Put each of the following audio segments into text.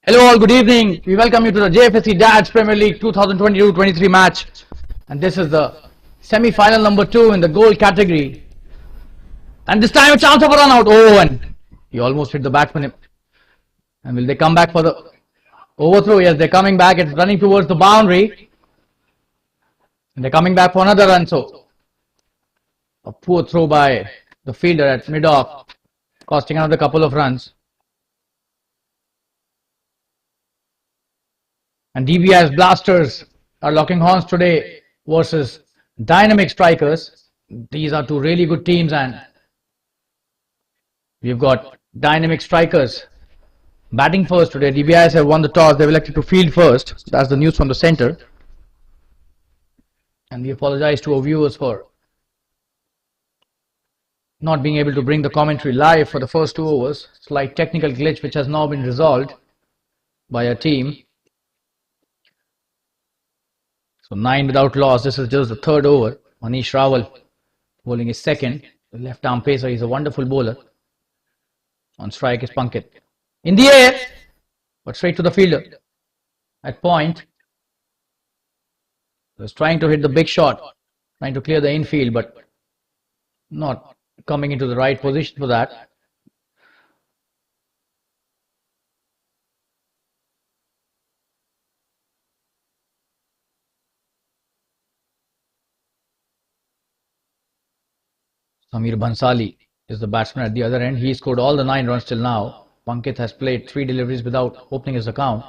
Hello all, good evening. We welcome you to the Jfsc Dads Premier League 2022-23 match. And this is the semi-final number 2 in the gold category. And this time a chance of a run out. Oh, and he almost hit the batsman. And will they come back for the overthrow? Yes, they're coming back. It's running towards the boundary. And they're coming back for another run. So a poor throw by the fielder at mid-off, costing another couple of runs. And Dbis Blasters are locking horns today versus Dynamic Strikers. These are two really good teams, and we've got Dynamic Strikers batting first today. Dbis have won the toss. They've elected to field first. That's the news from the center. And we apologize to our viewers for not being able to bring the commentary live for the first 2 overs. Slight technical glitch which has now been resolved by our team. So 9 without loss. This is just the 3rd over. Manish Rawal bowling his second. The left arm pacer. He's a wonderful bowler. On strike is Pankit. In the air, but straight to the fielder. At point. He was trying to hit the big shot. Trying to clear the infield, but not coming into the right position for that. Samir Bhansali is the batsman at the other end. He scored all the 9 runs till now. Pankit has played 3 deliveries without opening his account.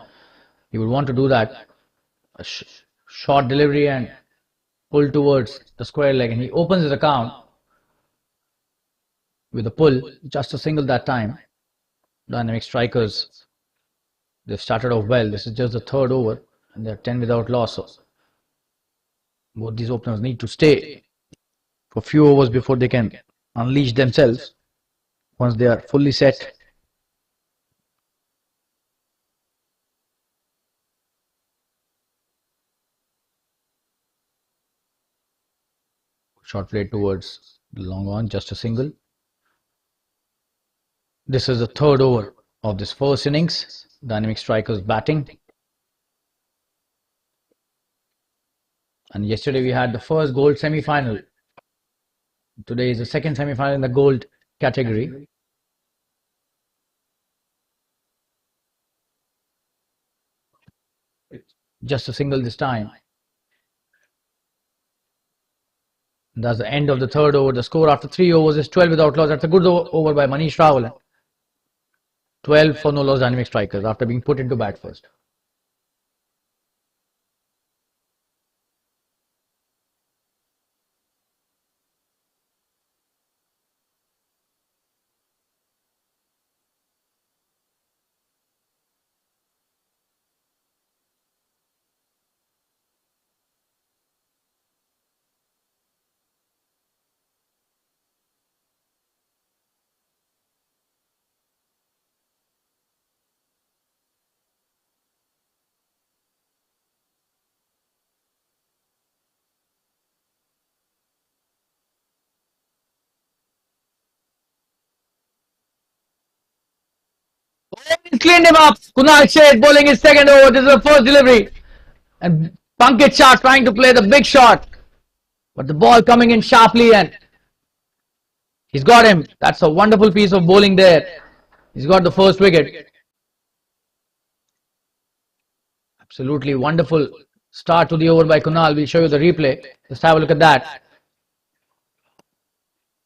He would want to do that. A short delivery and pull towards the square leg, and he opens his account with a pull, just a single that time. Dynamic Strikers, they've started off well. This is just the 3rd over and they're 10 without loss. So both these openers need to stay for a few overs before they can unleash themselves once they are fully set. Short play towards the long on, just a single. This is the 3rd over of this first innings. Dynamic Strikers batting. And yesterday we had the first gold semi-final. Today is the second semi-final in the gold category. Just a single this time. That's the end of the 3rd over. The score after 3 overs is 12 without loss. That's a good over by Manish Rawal. 12 for no loss Dynamic Strikers after being put into bat first. Cleaned him up. Kunal Sheth bowling his 2nd over. This is the first delivery. And Pankit Shah trying to play the big shot. But the ball coming in sharply and he's got him. That's a wonderful piece of bowling there. He's got the first wicket. Absolutely wonderful start to the over by Kunal. We'll show you the replay. Just have a look at that.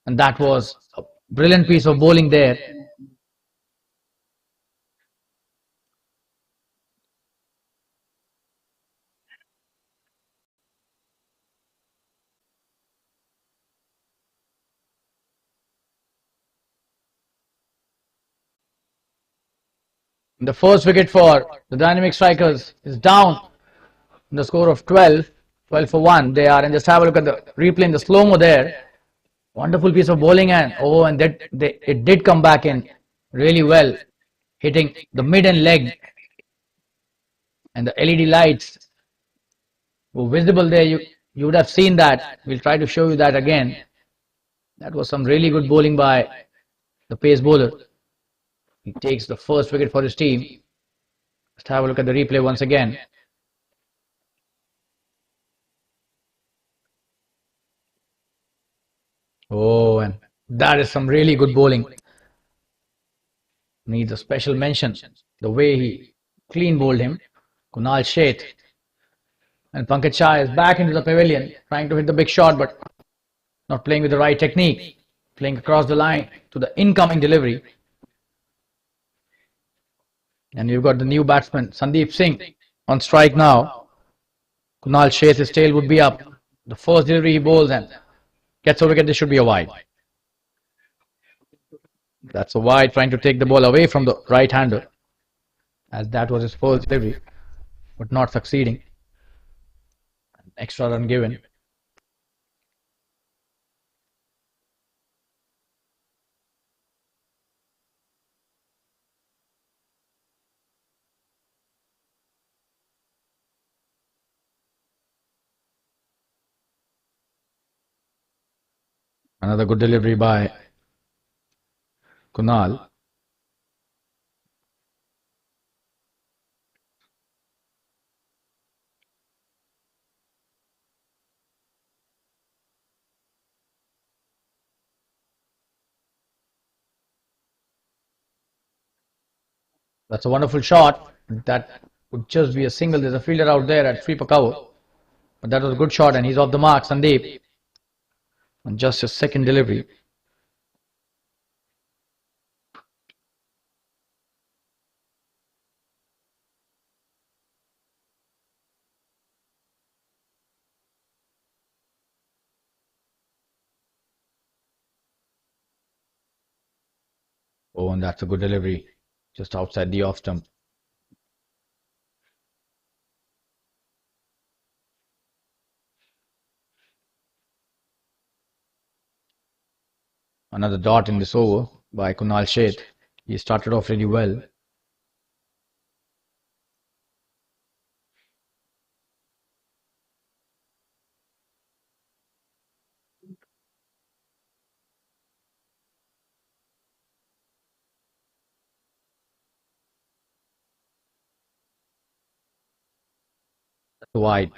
And that was a brilliant piece of bowling there. The first wicket for the Dynamic Strikers is down. The score of 12 for 1 they are. And just have a look at the replay in the slow-mo there. Wonderful piece of bowling, and it did come back in really well, hitting the mid and leg. And the LED lights were visible there. You would have seen that. We'll try to show you that again. That was some really good bowling by the pace bowler. He takes the first wicket for his team. Let's have a look at the replay once again. Oh, and that is some really good bowling. Needs a special mention. The way he clean bowled him. Kunal Sheth. And Pankaj Shah is back into the pavilion, trying to hit the big shot, but not playing with the right technique. Playing across the line to the incoming delivery. And you've got the new batsman, Sandeep Singh, on strike now. Kunal Sheth's tail would be up. The first delivery he bowls and gets a wicket. This should be a wide. That's a wide, trying to take the ball away from the right-hander, as that was his first delivery, but not succeeding. Extra run given. Another good delivery by Kunal. That's a wonderful shot. That would just be a single. There's a fielder out there at 3 per cover. But that was a good shot and he's off the mark, Sandeep. And just his second delivery. Oh, and that's a good delivery. Just outside the off stump. Another dot in this over by Kunal Sheth. He started off really well. Wide.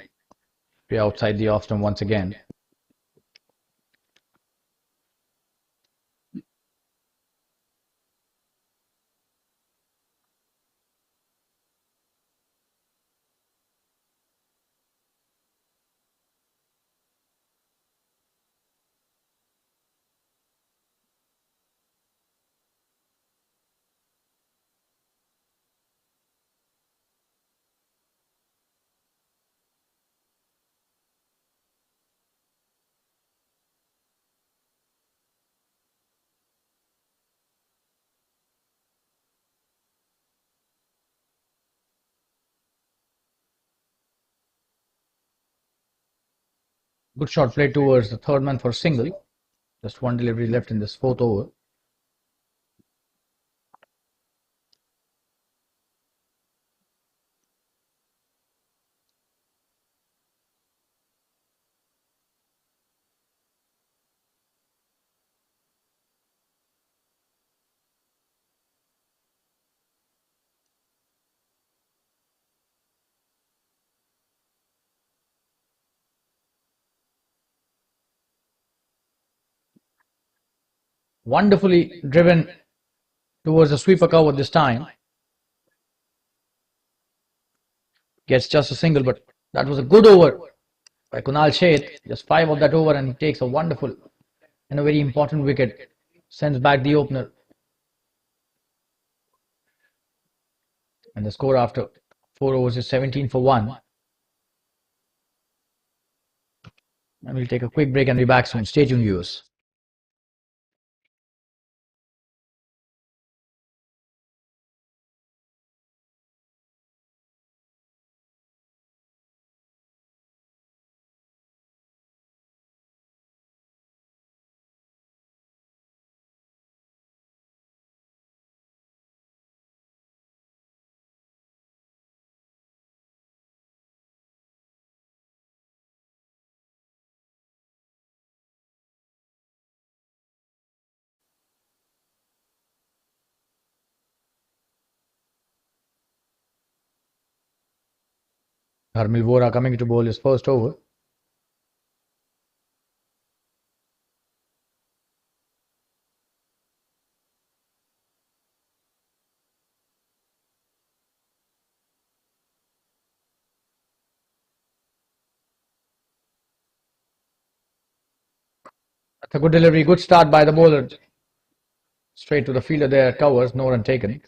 Way outside the off stump once again. Good shot played towards the third man for a single. Just one delivery left in this fourth over. Wonderfully driven towards the sweeper cover this time. Gets just a single, but that was a good over by Kunal Sheth. Just 5 of that over and he takes a wonderful and a very important wicket. Sends back the opener. And the score after 4 overs is 17 for 1. And we'll take a quick break and be back soon. Stay tuned, viewers. Dharmil Vora coming to bowl his first over. That's a good delivery, good start by the bowler. Straight to the fielder there, covers, no run taken.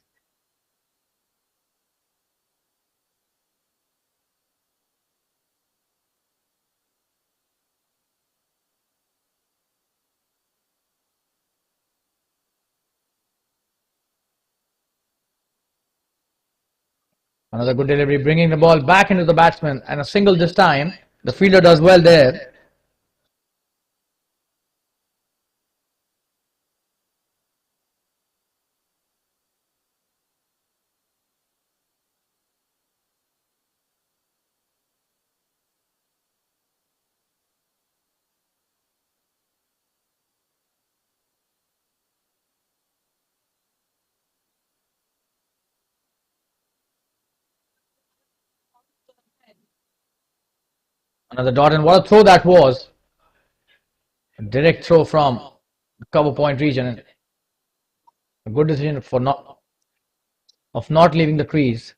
Another good delivery, bringing the ball back into the batsman, and a single this time. The fielder does well there. Another dot, and what a throw that was. A direct throw from the cover point region. A good decision of not leaving the crease,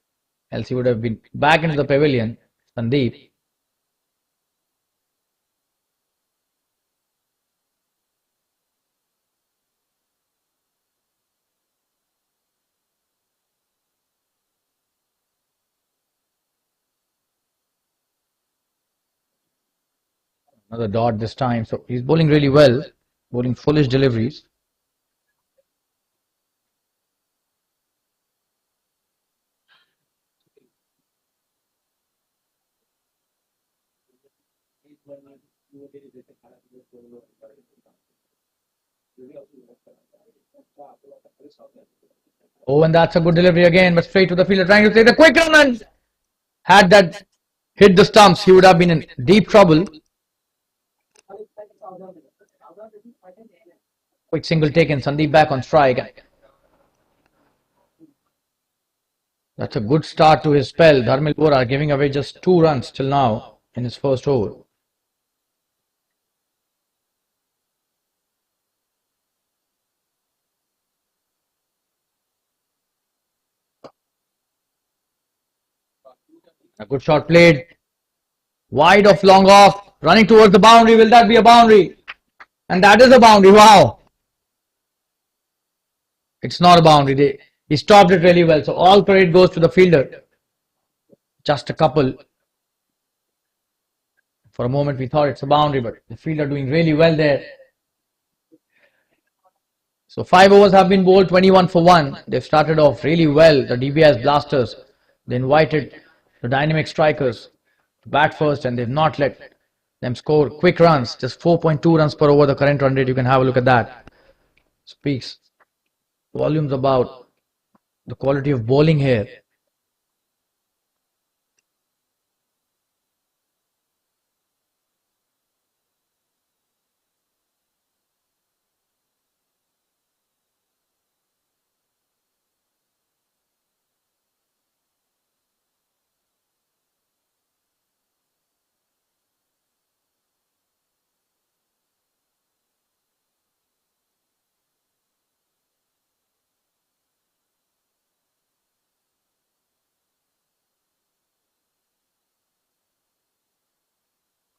else he would have been back into the pavilion. Sandeep. Another dot this time. So he's bowling really well, bowling foolish deliveries. Oh, and that's a good delivery again, but straight to the fielder, trying to take the quick run, and had that hit the stumps, he would have been in deep trouble. Quick single taken, Sandeep back on strike. That's a good start to his spell. Dharmil Vora giving away just 2 runs till now in his first over. A good shot played. Wide of long off. Running towards the boundary. Will that be a boundary? And that is a boundary. Wow. It's not a boundary. He stopped it really well. So all credit goes to the fielder. Just a couple. For a moment we thought it's a boundary, but the fielder doing really well there. So 5 overs have been bowled, 21 for 1. They've started off really well, the Dbis Blasters. They invited the dynamic strikers to bat first, and they've not let them score quick runs. Just 4.2 runs per over, the current run rate. You can have a look at that. Speaks volumes about the quality of bowling here.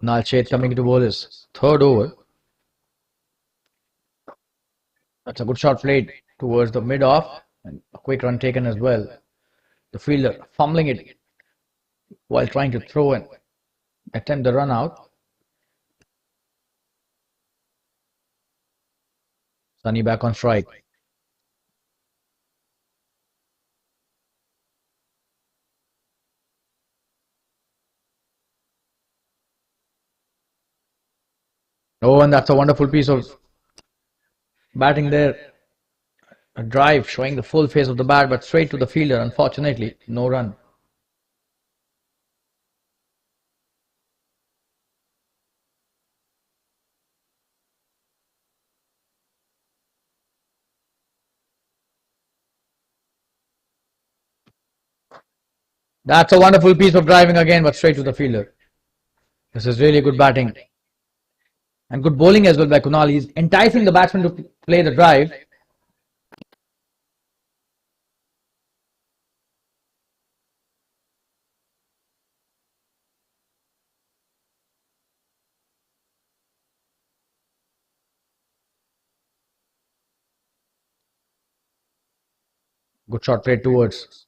Nalchet coming to bowl his third over. That's a good shot played towards the mid-off, and a quick run taken as well. The fielder fumbling it while trying to throw and attempt the run out. Sunny back on strike. Oh, and that's a wonderful piece of batting there. A drive showing the full face of the bat, but straight to the fielder. Unfortunately, no run. That's a wonderful piece of driving again, but straight to the fielder. This is really good batting. And good bowling as well by Kunal. He's enticing the batsman to play the drive. Good shot played towards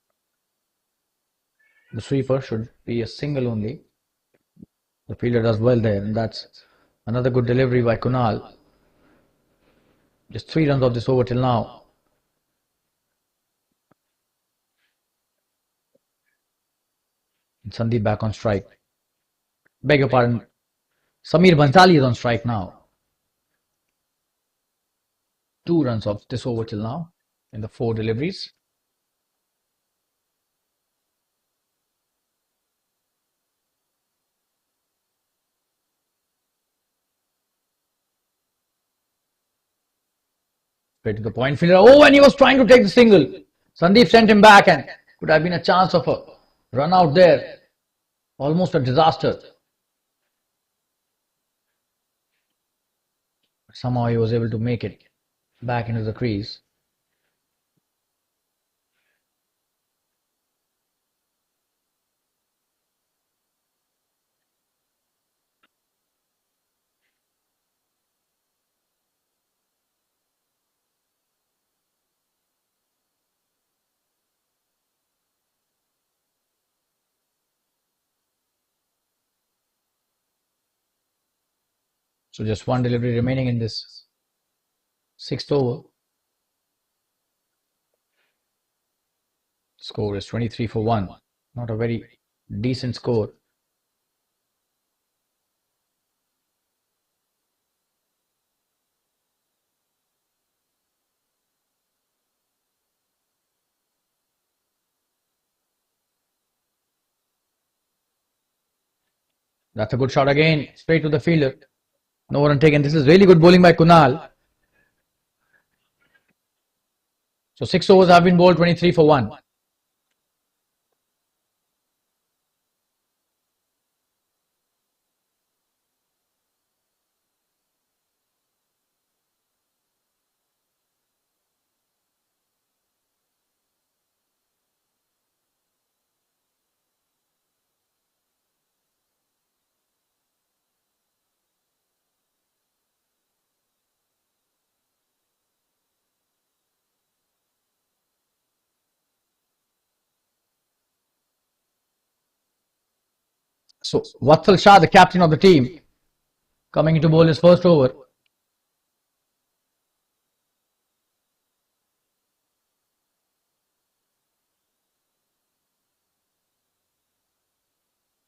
the sweeper. Should be a single only. The fielder does well there, and that's another good delivery by Kunal. Just 3 runs of this over till now. And Sandeep back on strike. Beg your pardon. Samir Bhansali is on strike now. 2 runs of this over till now in the 4 deliveries. Straight to the point fielder. Oh, and he was trying to take the single. Sandeep sent him back, and could have been a chance of a run out there. Almost a disaster. Somehow he was able to make it back into the crease. So just 1 delivery remaining in this 6th over. Score is 23 for 1. Not a very decent score. That's a good shot again. Straight to the fielder. No run taken. This is really good bowling by Kunal. So 6 overs have been bowled, 23 for 1. So Vatsal Shah, the captain of the team, coming into bowl his first over.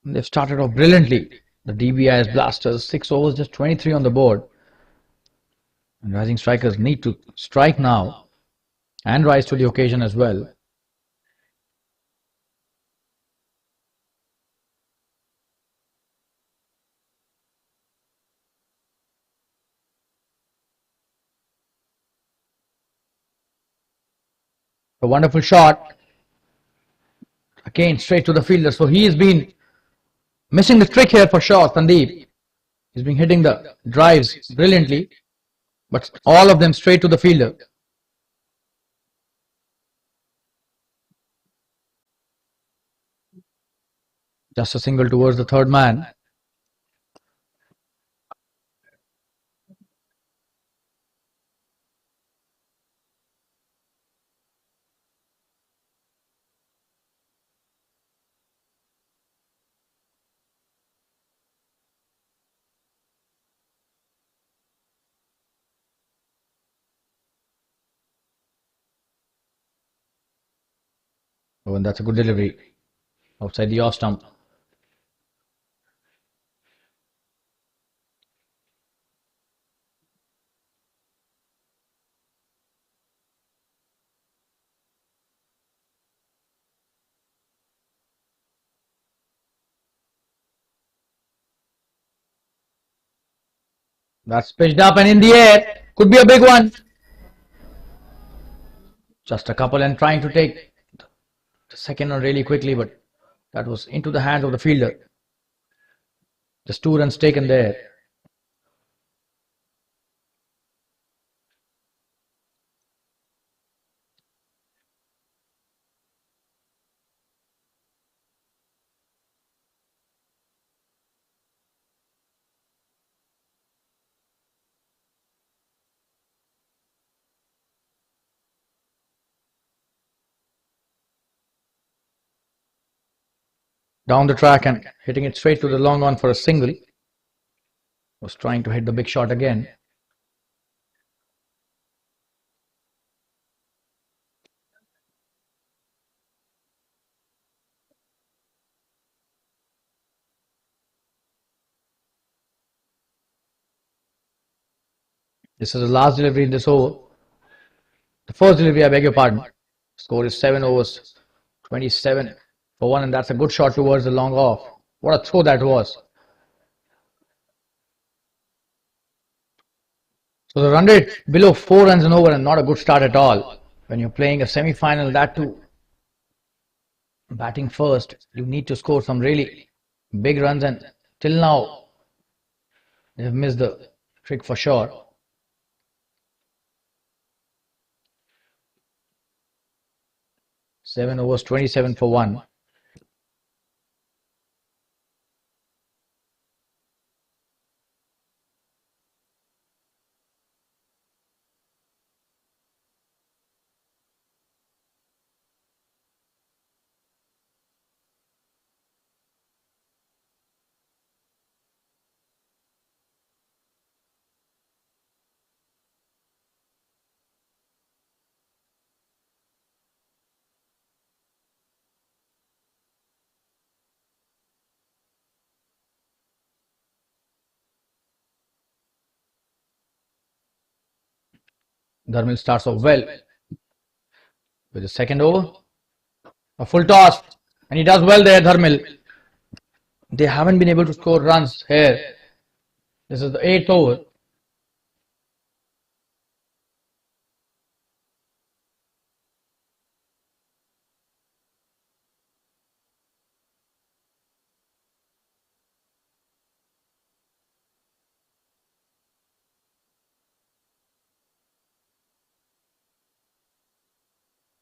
They've started off brilliantly. The Dbis blasters, 6 overs, just 23 on the board. And rising strikers need to strike now and rise to the occasion as well. A wonderful shot. Again, straight to the fielder. So he has been missing the trick here for sure, Sandeep. He's been hitting the drives brilliantly, but all of them straight to the fielder. Just a single towards the third man. Oh, and that's a good delivery outside the off stump. That's pitched up and in the air. Could be a big one. Just a couple and trying to take the second one really quickly, but That was into the hands of the fielder. Just 2 runs taken there. Down the track and hitting it straight to the long on for a single. Was trying to hit the big shot again. This is the last delivery in this over. The first delivery, I beg your pardon. Score is 7 overs, 27 for 1, and that's a good shot towards the long off. What a throw that was. So the run rate below 4 runs and over, and not a good start at all. When you're playing a semi-final, that too, batting first, you need to score some really big runs, and till now, they've missed the trick for sure. Seven overs, 27 for 1. Dharmil starts off well with the second over. A full toss, and he does well there, Dharmil. They haven't been able to score runs here. This is the 8th over.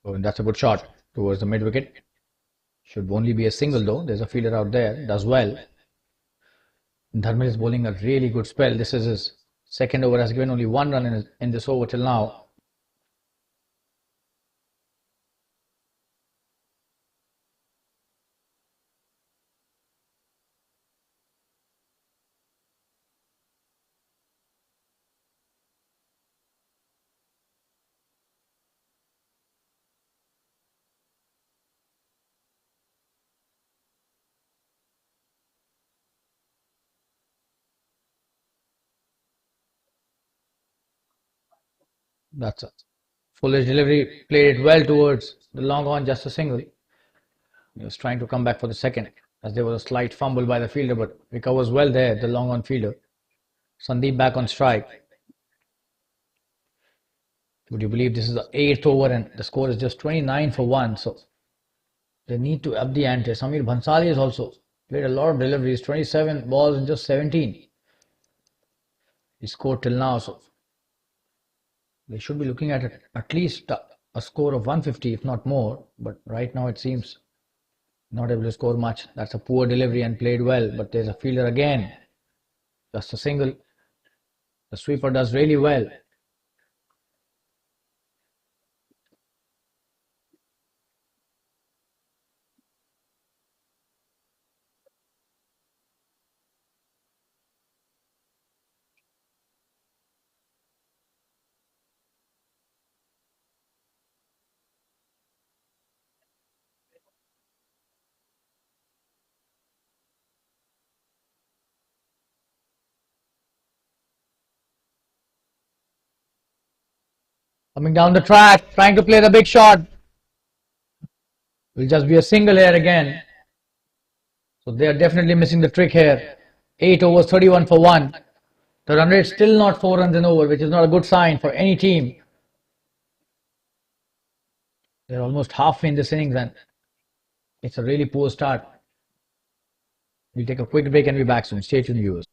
Oh, and that's a good shot towards the mid wicket. Should only be a single though. There's a fielder out there. Does well. Dharmil is bowling a really good spell. This is his second over. Has given only 1 run in this over till now. That's a foolish delivery. Played it well towards the long on, just a single. He was trying to come back for the second, as there was a slight fumble by the fielder, but recovers well there, the long on fielder. Sandeep back on strike. Would you believe this is the 8th over and the score is just 29 for 1? So they need to up the ante. Samir Bhansali has also played a lot of deliveries, 27 balls in just 17. He scored till now, so they should be looking at it, at least a score of 150, if not more. But right now it seems not able to score much. That's a poor delivery and played well. But there's a fielder again. Just a single. The sweeper does really well. Coming down the track, trying to play the big shot. Will just be a single here again. So they are definitely missing the trick here. 8 overs, 31 for 1. The run rate still not 4 runs and over, which is not a good sign for any team. They're almost halfway in this innings and it's a really poor start. We'll take a quick break and be back soon. Stay tuned, viewers.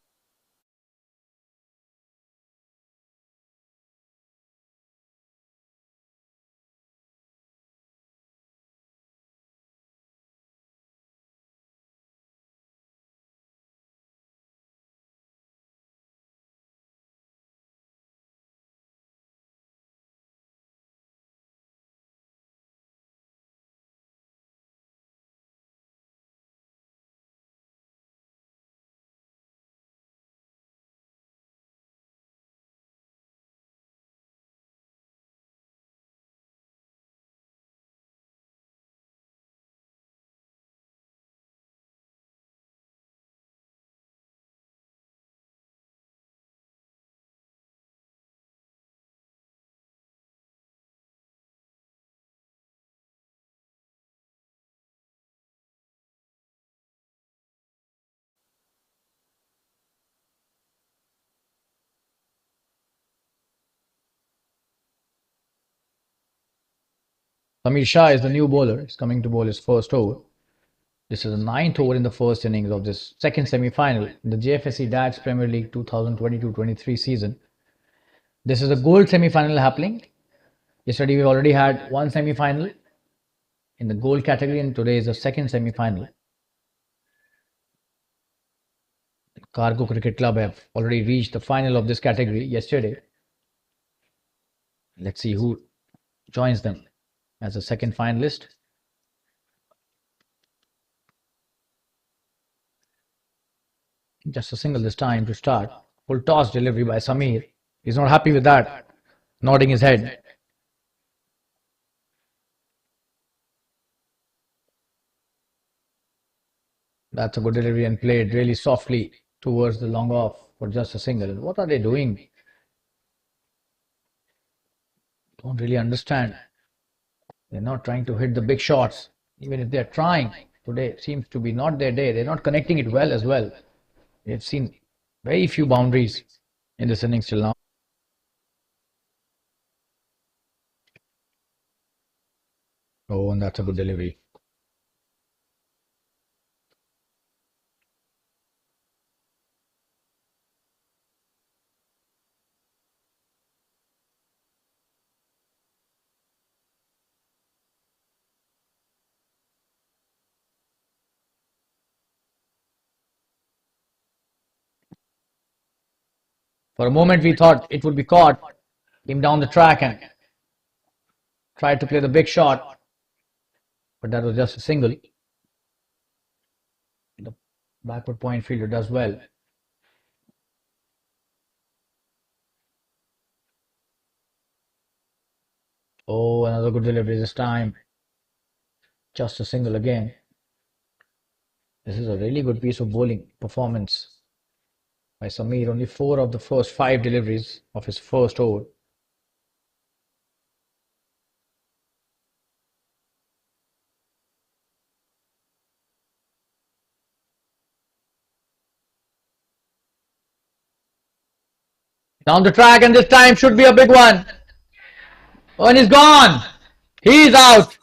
Samir Shah is the new bowler. He's coming to bowl his first over. This is the ninth over in the first innings of this second semi-final in the Jfsc Dats Premier League 2022-23 season. This is a gold semi-final happening. Yesterday we already had one semi-final in the gold category, and today is the second semi-final. Cargo Cricket Club have already reached the final of this category yesterday. Let's see who joins them as a second finalist. Just a single this time to start. Full toss delivery by Samir. He's not happy with that, nodding his head. That's a good delivery and played really softly towards the long off for just a single. What are they doing? Don't really understand. They're not trying to hit the big shots. Even if they're trying, today seems to be not their day. They're not connecting it well as well. We've seen very few boundaries in this innings till now. Oh, and that's a good delivery. For a moment, we thought it would be caught. Came down the track and tried to play the big shot, but that was just a single. The backward point fielder does well. Oh, another good delivery this time. Just a single again. This is a really good piece of bowling performance by Samir. Only 4 of the first 5 deliveries of his first over. Down the track, and this time should be a big one. Oh, and he's gone. He's out.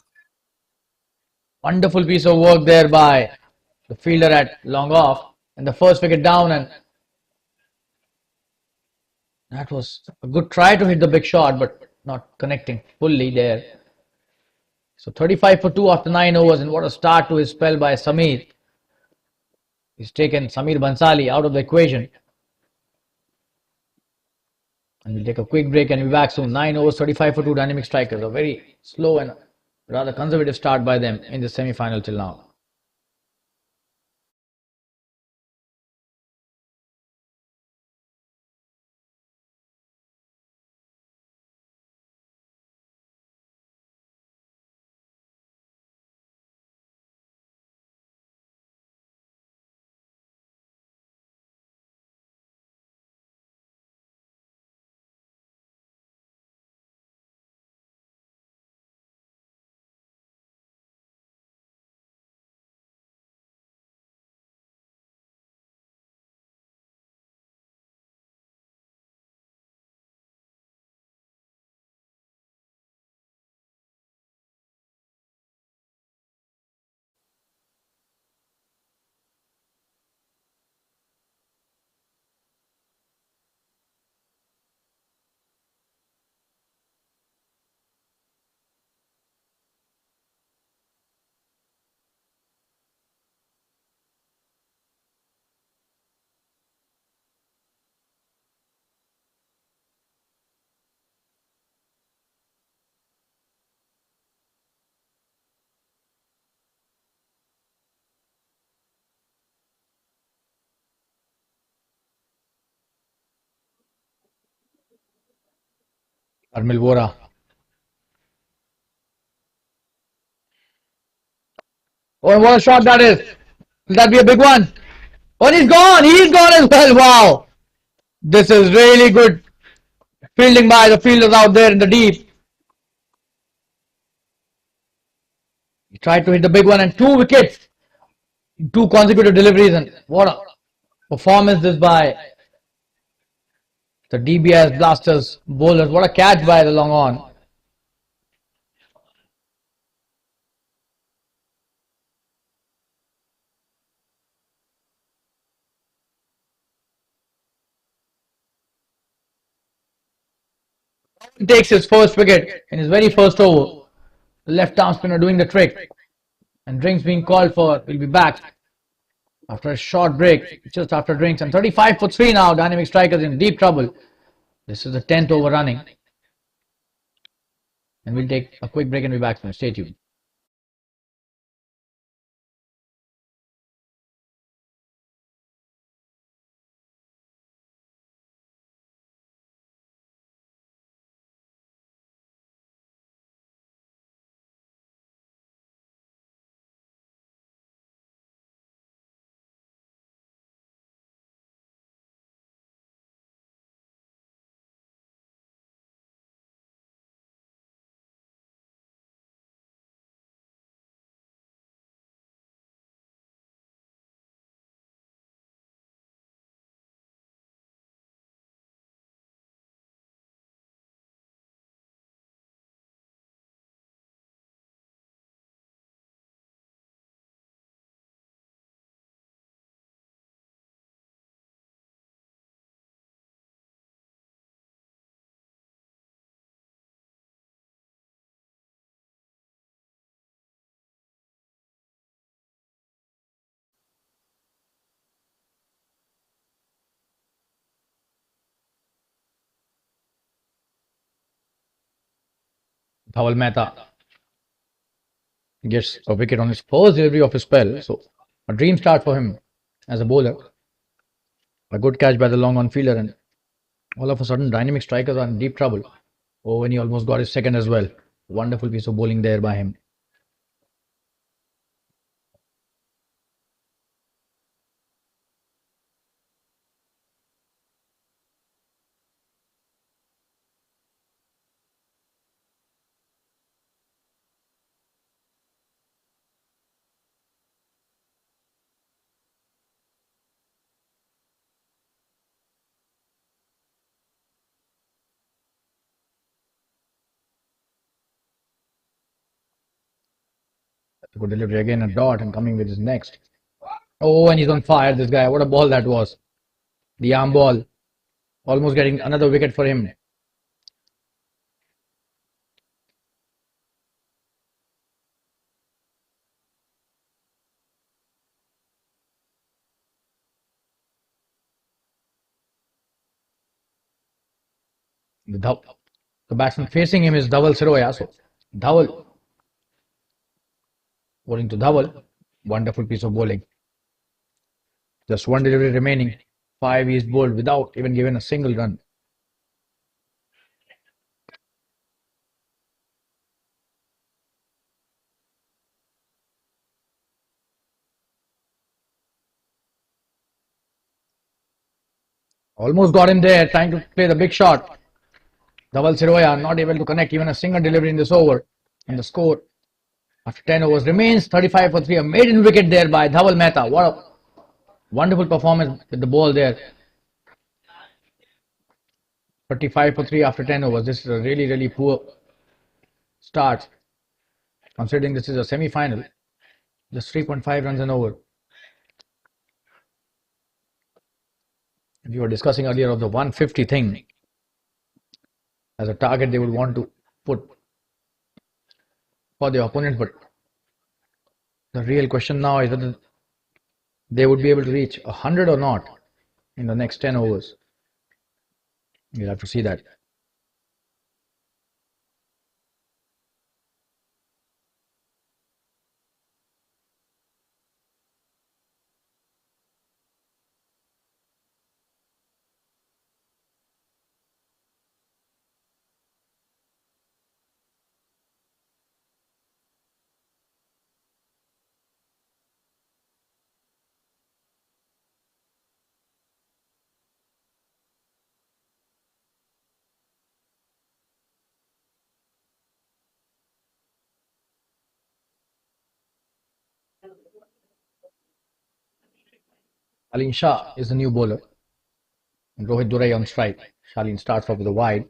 Wonderful piece of work there by the fielder at long off. And the first wicket down, and that was a good try to hit the big shot, but not connecting fully there. So 35 for 2 after 9 overs, and what a start to his spell by Samir. He's taken Samir Bansali out of the equation. And we'll take a quick break and be back soon. 9 overs, 35 for 2 dynamic strikers. A very slow and rather conservative start by them in the semi-final till now. Armil Vora. Oh, what a shot that is. Will that be a big one? Oh, he's gone. He's gone as well. Wow. This is really good fielding by the fielders out there in the deep. He tried to hit the big one and 2 wickets. 2 consecutive deliveries, and what a performance this by the Dbis Blasters bowlers. What a catch by the long on. He takes his first wicket in his very first over. The left arm spinner doing the trick, and drinks being called for. Will be back after a short break, just after drinks, and 35 for 3 now. Dynamic strikers in deep trouble. This is the 10th over running, and we'll take a quick break and be back soon. Stay tuned. Dhawal Mehta gets a wicket on his first delivery of his spell, so a dream start for him as a bowler. A good catch by the long on fielder, and all of a sudden dynamic strikers are in deep trouble. Oh, and he almost got his second as well. Wonderful piece of bowling there by him. Good delivery again, a dot, and coming with his next. Oh, and he's on fire, this guy. What a ball that was. The arm ball. Almost getting another wicket for him. The batsman facing him is Dhawal Siroya. So Dhawal bowling to Dhawal. Wonderful piece of bowling. Just one delivery remaining. 5 is bowled without even giving a single run. Almost got him there, trying to play the big shot. Dhawal Siroya not able to connect even a single delivery in this over. And the score after 10 overs remains 35 for 3. A maiden wicket there by Dhawal Mehta. What a wonderful performance with the ball there. 35 for 3 after 10 overs. This is a really, really poor start. Considering this is a semi-final. Just 3.5 runs an over. We were discussing earlier of the 150 thing as a target they would want to put for the opponent, but the real question now is whether they would be able to reach 100 or not in the next 10 overs. We'll have to see that. Shalin Shah is the new bowler. And Rohit Durai on strike. Shalin starts off with a wide.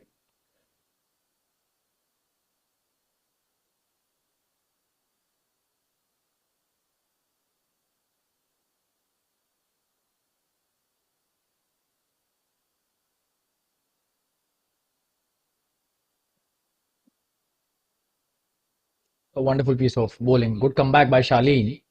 A wonderful piece of bowling. Good comeback by Shalin.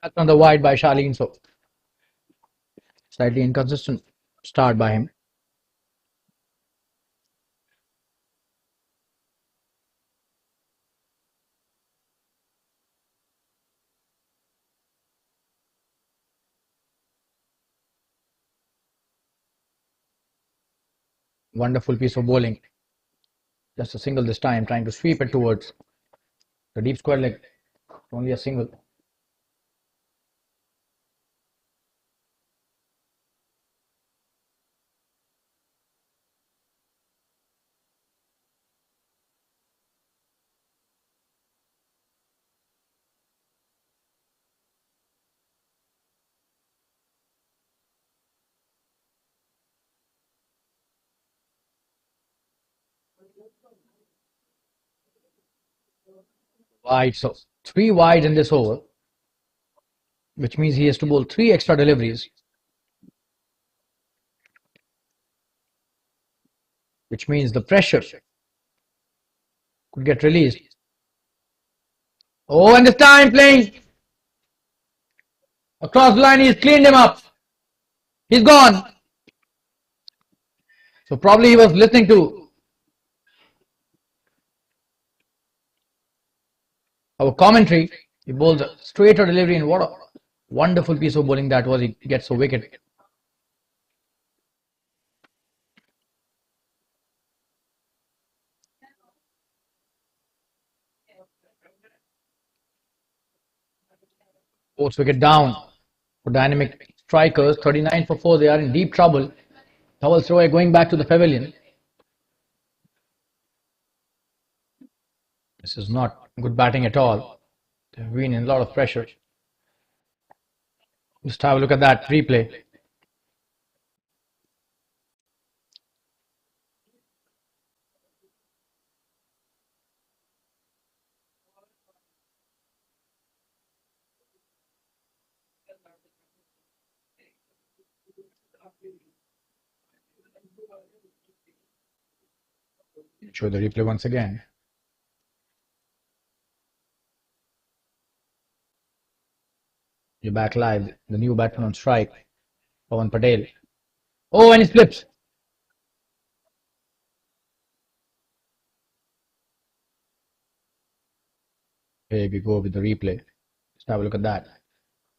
That's on the wide by Shalin. So slightly inconsistent start by him. Wonderful piece of bowling. Just a single this time, trying to sweep it towards the deep square leg. Only a single. Wide. So 3 wide in this over, which means he has to bowl 3 extra deliveries, which means the pressure could get released. Oh, and this time playing across the line, he's cleaned him up. He's gone. So probably he was listening to our commentary. He bowls a straighter delivery, and what a wonderful piece of bowling that was. He gets a wicket. Fourth wicket down for dynamic strikers. 39 for 4. They are in deep trouble. Dhawal Roy going back to the pavilion. This is not good batting at all. They've been in a lot of pressure. Just have a look at that replay. Show the replay once again. You're back live. The new batsman on strike, Patel. Oh, and he slips. Here we go with the replay. Just have a look at that.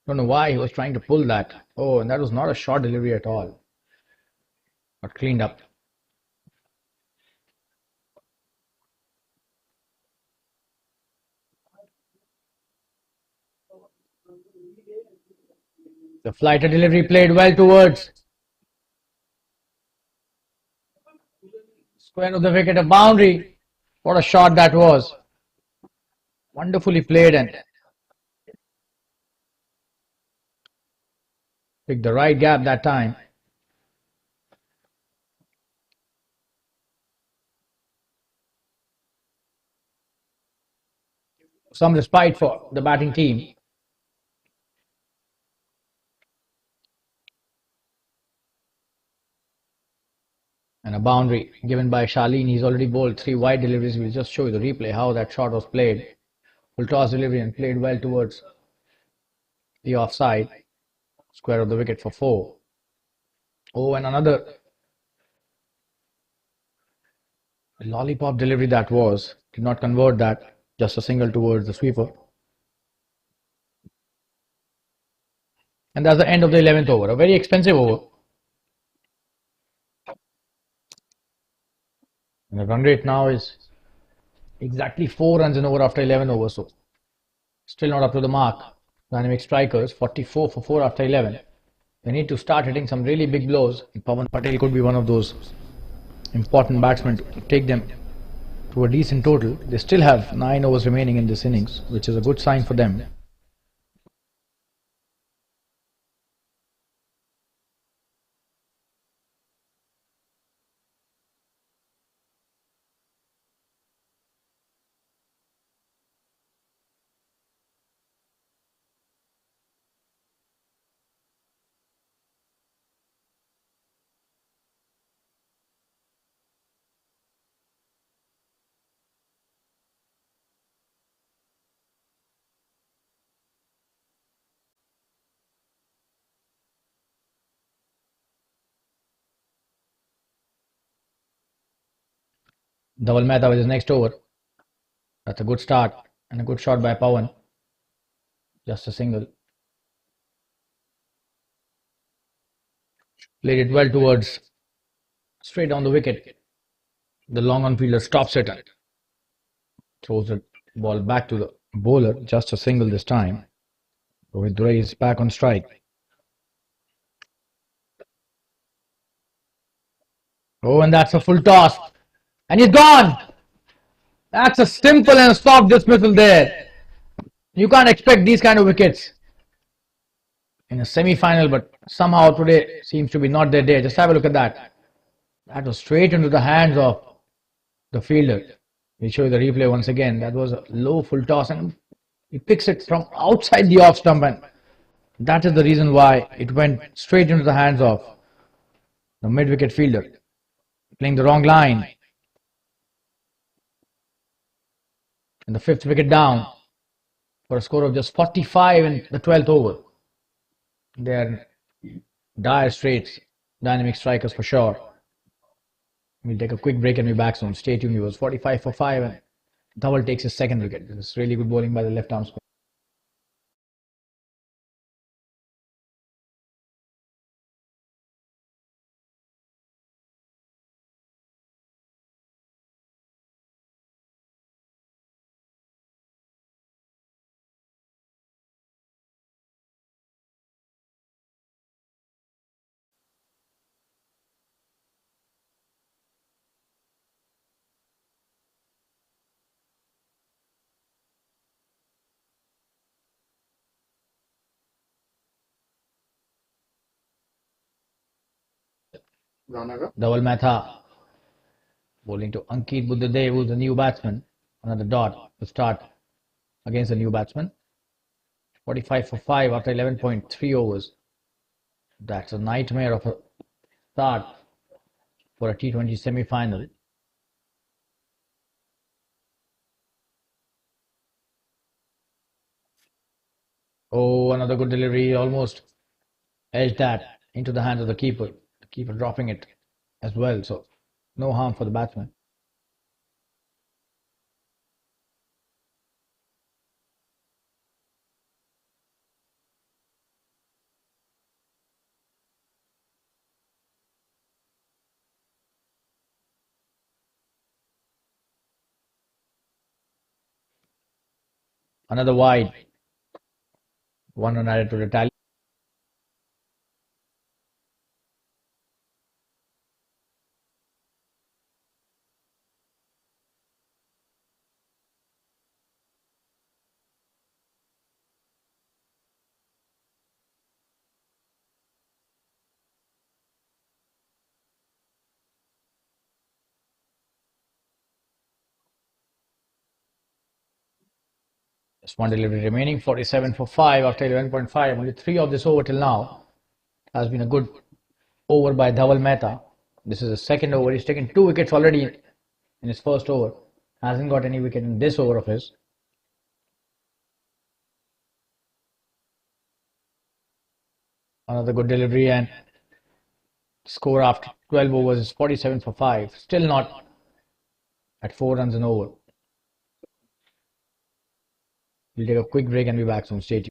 Don't know why he was trying to pull that. Oh, and that was not a short delivery at all. But cleaned up. The flighter delivery played well towards square of the wicket, a boundary. What a shot that was. Wonderfully played and picked the right gap that time. Some respite for the batting team. And a boundary given by Shalin. He's already bowled 3 wide deliveries. We'll just show you the replay how that shot was played. Full toss delivery and played well towards the offside. Square of the wicket for 4. Oh, and another lollipop delivery that was. Did not convert that. Just a single towards the sweeper. And that's the end of the 11th over. A very expensive over. And the run rate now is exactly 4 runs in over after 11 overs. So still not up to the mark. Dynamic strikers 44 for 4 after 11. They need to start hitting some really big blows. Pawan Patel could be one of those important batsmen to take them to a decent total. They still have 9 overs remaining in this innings, which is a good sign for them. Dhaval Mehta with his next over. That's a good start and a good shot by Pawan. Just a single. Played it well towards straight down the wicket. The long on fielder stops it and throws the ball back to the bowler. Just a single this time. Rohit Durai is back on strike. Oh, and that's a full toss. And he's gone. That's a simple and a soft dismissal there. You can't expect these kind of wickets in a semi-final, but somehow today seems to be not their day. Just have a look at that. That was straight into the hands of the fielder. We'll show you the replay once again. That was a low full toss and he picks it from outside the off stump, and that is the reason why it went straight into the hands of the mid-wicket fielder. Playing the wrong line. And the 5th wicket down for a score of just 45 in the 12th over. They're dire straits, dynamic strikers for sure. We'll take a quick break and be back soon. Stay tuned, viewers. 45 for 5 and Dhaval takes his 2nd wicket. This is really good bowling by the left arm spinner. Dhaval Mehta bowling to Ankit Buddhadev, who's the new batsman. Another dot to start against the new batsman. 45 for 5 after 11.3 overs. That's a nightmare of a start for a T20 semi-final. Oh, another good delivery. Almost edged that into the hands of the keeper. The keeper dropping it as well. So no harm for the batsman. Another wide. 1 run added to the tally. Just one delivery remaining. 47 for 5 after 11.5. Only 3 of this over till now. Has been a good over by Dhaval Mehta. This is the 2nd over. He's taken 2 wickets already in his 1st over. Hasn't got any wicket in this over of his. Another good delivery and score after 12 overs is 47 for 5. Still not at 4 runs and over. We'll take a quick break and be back soon. Stay tuned.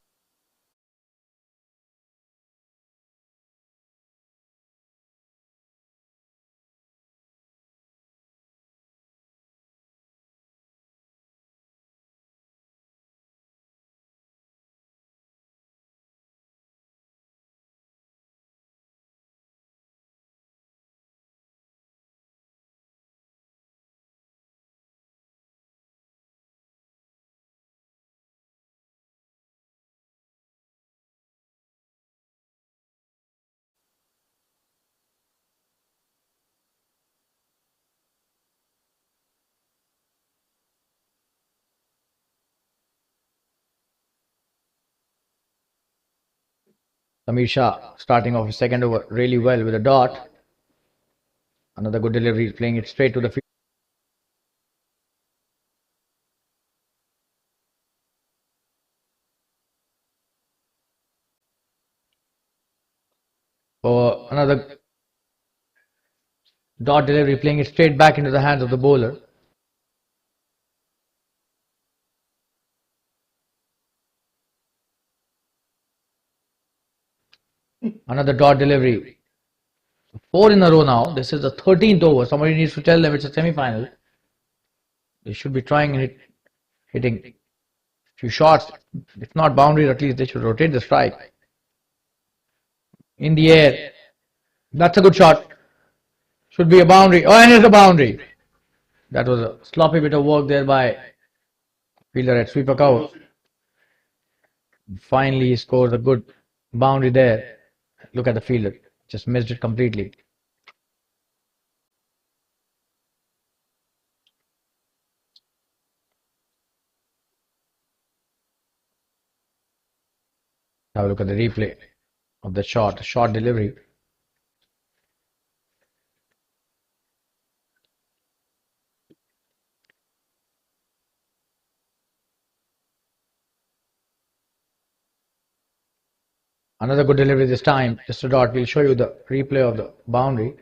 Samir Shah starting off his second over really well with a dot. Another good delivery, playing it straight to the field. For another dot delivery, playing it straight back into the hands of the bowler. Another dot delivery. Four in a row now. This is the 13th over. Somebody needs to tell them it's a semi-final. They should be trying and hitting a few shots. If not boundaries, at least they should rotate the strike. In the air. That's a good shot. Should be a boundary. Oh, and it's a boundary. That was a sloppy bit of work there by fielder at sweeper cover. Finally, he scores a good boundary there. Look at the fielder. Just missed it completely. Have a look at the replay of the short delivery. Another good delivery this time. Just a dot. We'll show you the replay of the boundary.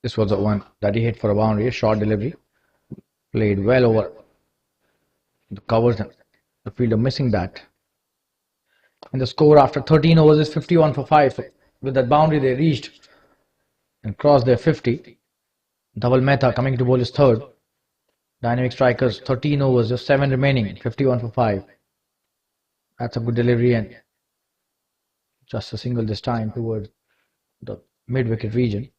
This was the one that he hit for a boundary, a short delivery. Played well over the covers and the fielder missing that. And the score after 13 overs is 51 for 5. So with that boundary, they reached and crossed their 50. Dhaval Mehta coming to bowl his third. Dynamic strikers, 13 overs, just 7 remaining, 51 for 5. That's a good delivery and just a single this time towards the mid-wicket region.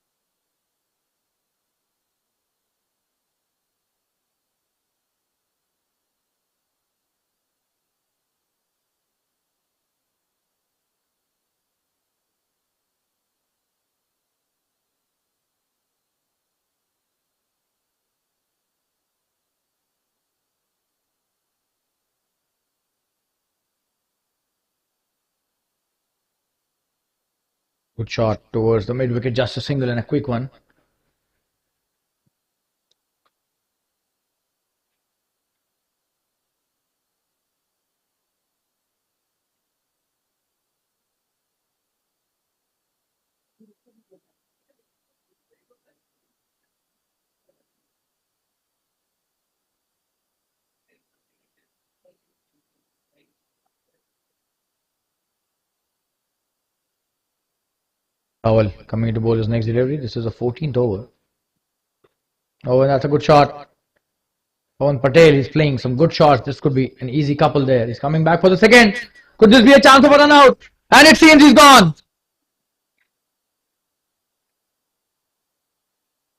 Good shot towards the mid-wicket, just a single and a quick one. Powell coming to bowl his next delivery. This is the 14th over. Oh, and that's a good shot. On Patel, he's playing some good shots. This could be an easy couple there. He's coming back for the second. Could this be a chance of a run out? And it seems he's gone.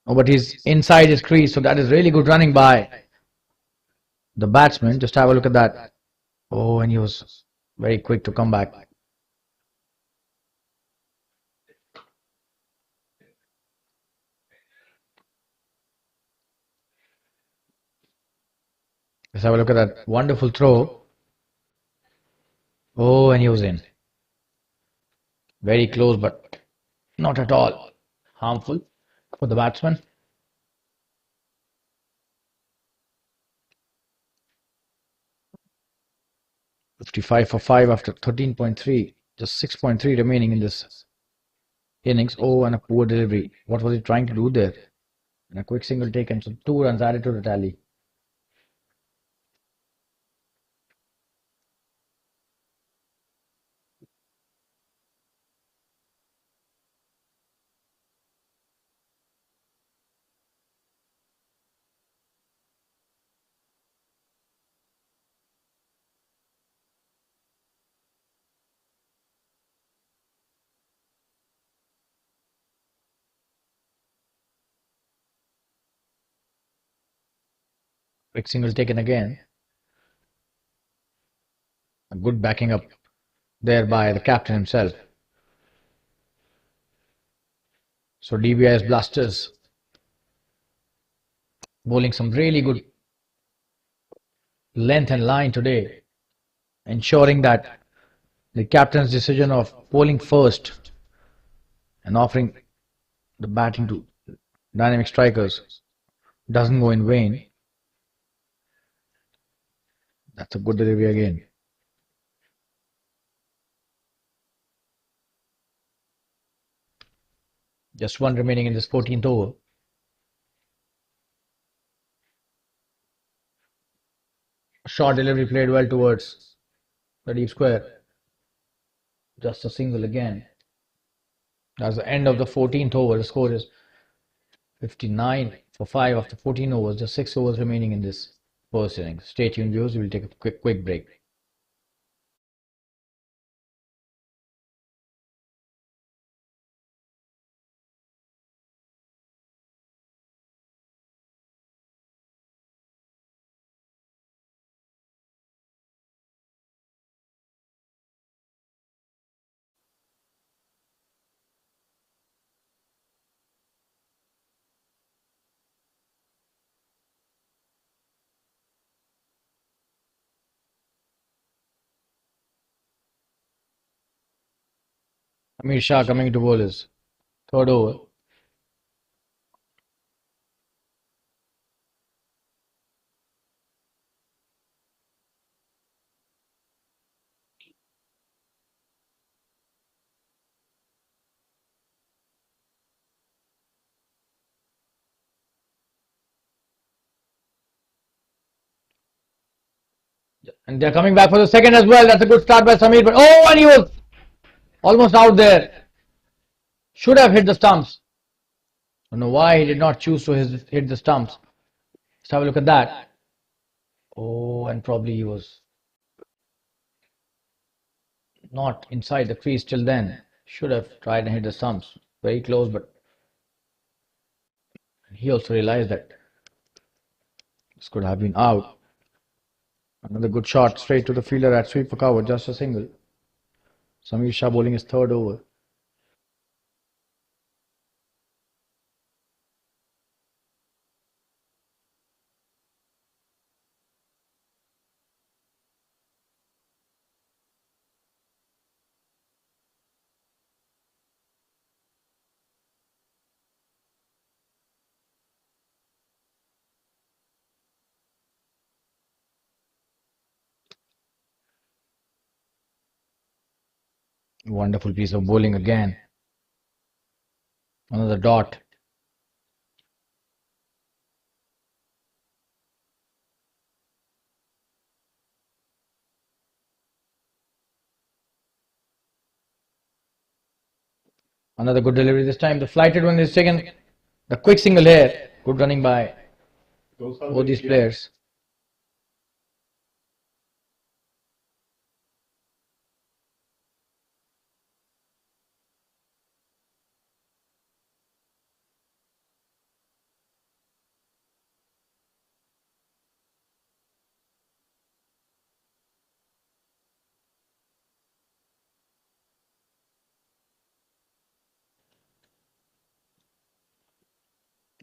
Oh, but he's inside his crease, so that is really good running by the batsman. Just have a look at that. Oh, and he was very quick to come back. Let's have a look at that wonderful throw. Oh, and he was in. Very close, but not at all harmful for the batsman. .55 for 5 after 13.3. Just 6.3 remaining in this innings. Oh, and a poor delivery. What was he trying to do there? And a quick single taken. So 2 runs added to the tally. Quick single taken again. A good backing up there by the captain himself. So Dbis Blasters bowling some really good length and line today, ensuring that the captain's decision of bowling first and offering the batting to dynamic strikers doesn't go in vain. That's a good delivery again. Just one remaining in this 14th over. Short delivery played well towards the deep square. Just a single again. That's the end of the 14th over. The score is 59 for 5 after 14 overs. Just 6 overs remaining in this first innings. Stay tuned, viewers. We'll take a quick break. Amir Shah coming to bowl his third over. And they're coming back for the second as well. That's a good start by Samir. But oh, and he was almost out there. Should have hit the stumps. I don't know why he did not choose to hit the stumps. Let's have a look at that. Oh, and probably he was not inside the crease till then. Should have tried and hit the stumps. Very close, but he also realized that this could have been out. Another good shot straight to the fielder at sweep for cover. Just a single. Samir Shah bowling his third over. Wonderful piece of bowling again. Another dot. Another good delivery this time. The flighted one is taken. The quick single here. Good running by both these players.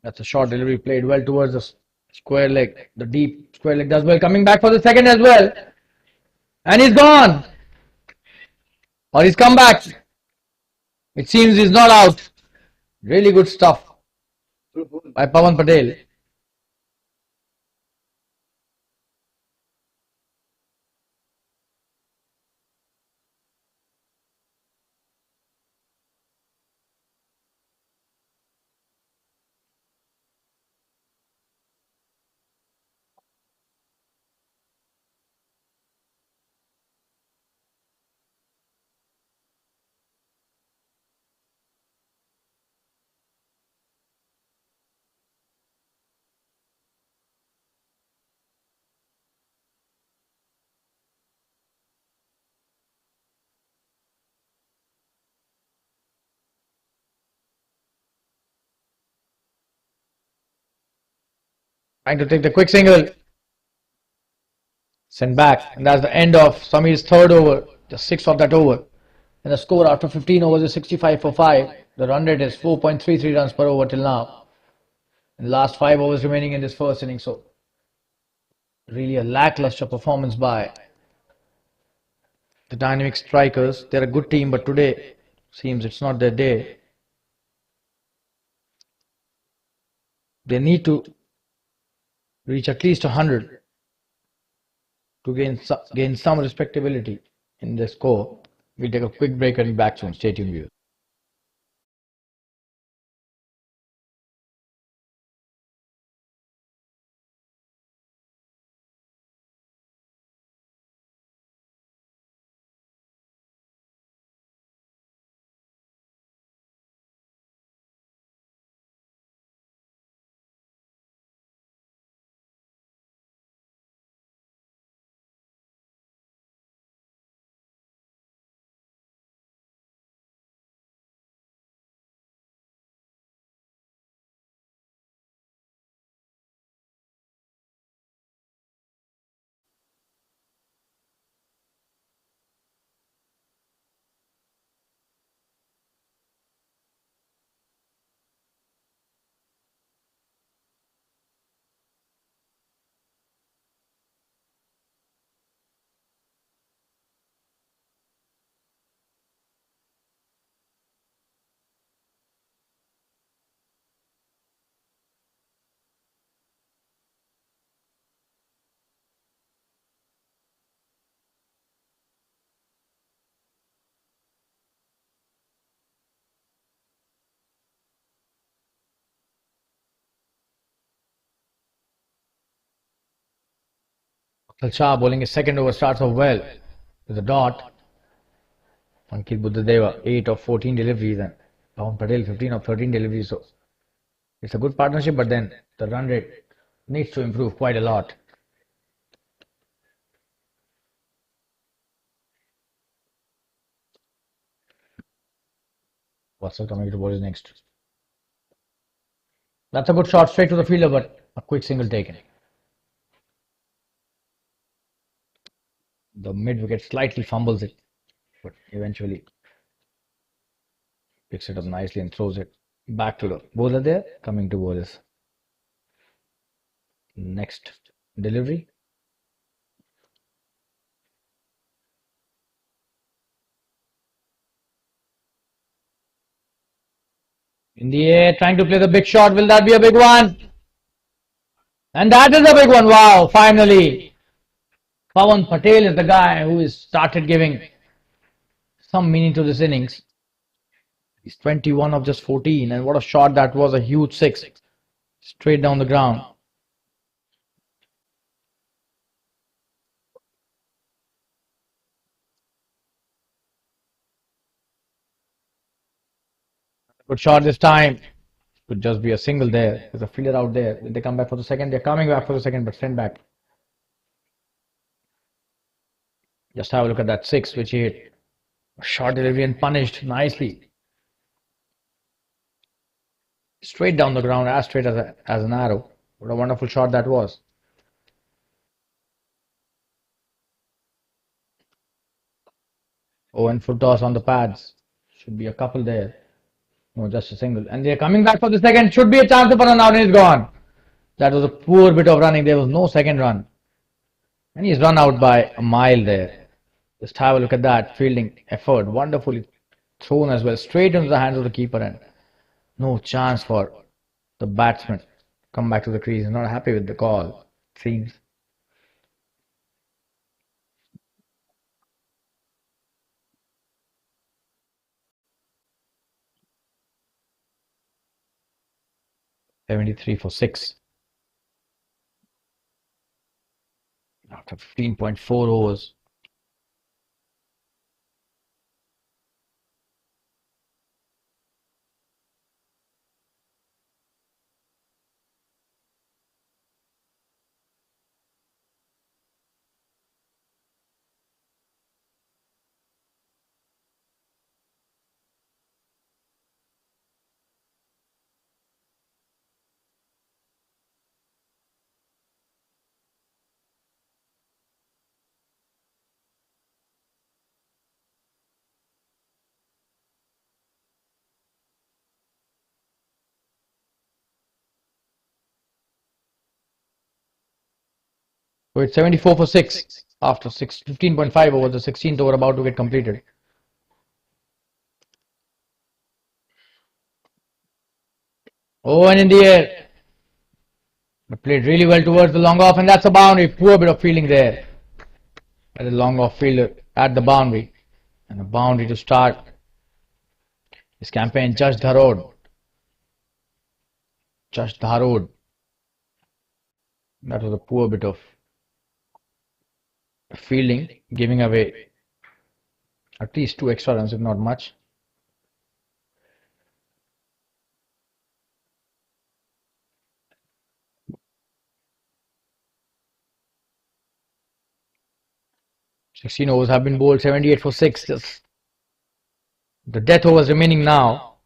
That's a short delivery played well towards the square leg. The deep square leg does well. Coming back for the second as well. And he's gone. Or he's come back. It seems he's not out. Really good stuff by Pawan Patel. Trying to take the quick single. Sent back, and that's the end of Samir's third over, the sixth of that over. And the score after 15 overs is 65 for 5. The run rate is 4.33 runs per over till now. And last 5 overs remaining in this first inning, so really a lackluster performance by the dynamic strikers. They're a good team, but today seems it's not their day. They need to reach at least 100 to gain some respectability in the score. We'll take a quick break and be back soon. Stay tuned, viewers. Patel bowling his second over starts off well with a dot. Ankit Buddhadeva 8 of 14 deliveries and Patel 15 of 13 deliveries. So it's a good partnership, but then the run rate needs to improve quite a lot. What's coming to bowl is next. That's a good shot straight to the fielder, but a quick single taken. The mid wicket slightly fumbles it, but eventually picks it up nicely and throws it back to the bowler there. Coming to bowl is next delivery. In the air, trying to play the big shot. Will that be a big one? And that is a big one. Wow, finally. Pawan Patel is the guy who has started giving some meaning to this innings. He's 21 of just 14, and what a shot that was, a huge six. Straight down the ground. Good shot this time. Could just be a single there. There's a fielder out there. Will they come back for the second? They're coming back for the second, but send back. Just have a look at that six, which he hit. Short delivery and punished nicely. Straight down the ground, as straight as an arrow. What a wonderful shot that was. Oh, and full toss on the pads. Should be a couple there. No, just a single. And they're coming back for the second. Should be a chance for a run out, and he's gone. That was a poor bit of running. There was no second run. And he's run out by a mile there. Just have a look at that fielding effort. Wonderfully thrown as well. Straight into the hands of the keeper, and no chance for the batsman. Come back to the crease. He's not happy with the call, it seems. $73 for 6. After 15.4 overs. So it's 74 for 6 after 15.5 over the 16th over about to get completed. Oh, and in the air. But played really well towards the long off, and that's a boundary. Poor bit of fielding there. At the long off fielder at the boundary. And a boundary to start his campaign. Just Dharod. Just Dharod. That was a poor bit of fielding, giving away at least 2 extra runs, if not much. "16 overs have been bowled, 78 for 6. Just the death overs remaining now.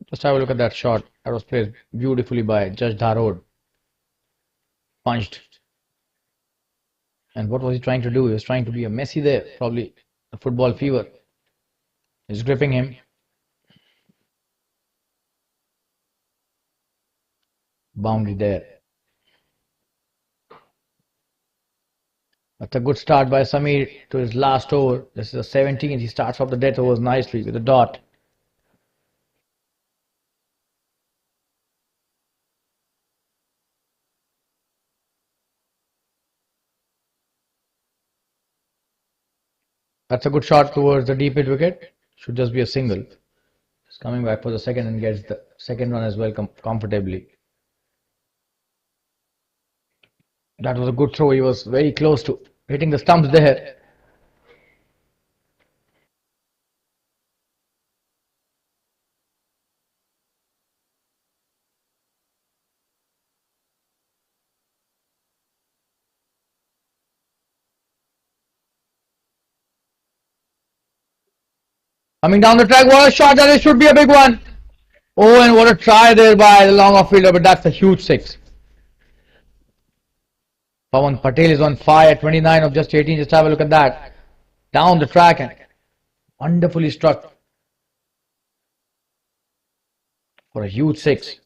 Just have a look at that shot. That was played beautifully by Judge Dharod. Punched. And what was he trying to do? He was trying to be a Messi there. Probably the football fever is gripping him. Boundary there. That's a good start by Samir to his last over. This is the 17th. He starts off the death overs nicely with a dot. That's a good shot towards the deep mid wicket. Should just be a single. He's coming back for the second and gets the second run as well comfortably. That was a good throw. He was very close to hitting the stumps there. Coming down the track, what a shot that is, should be a big one. Oh, and what a try there by the long off fielder, but that's a huge 6. Pawan Patel is on fire, 29 of just 18. Just have a look at that. Down the track and wonderfully struck for a huge 6.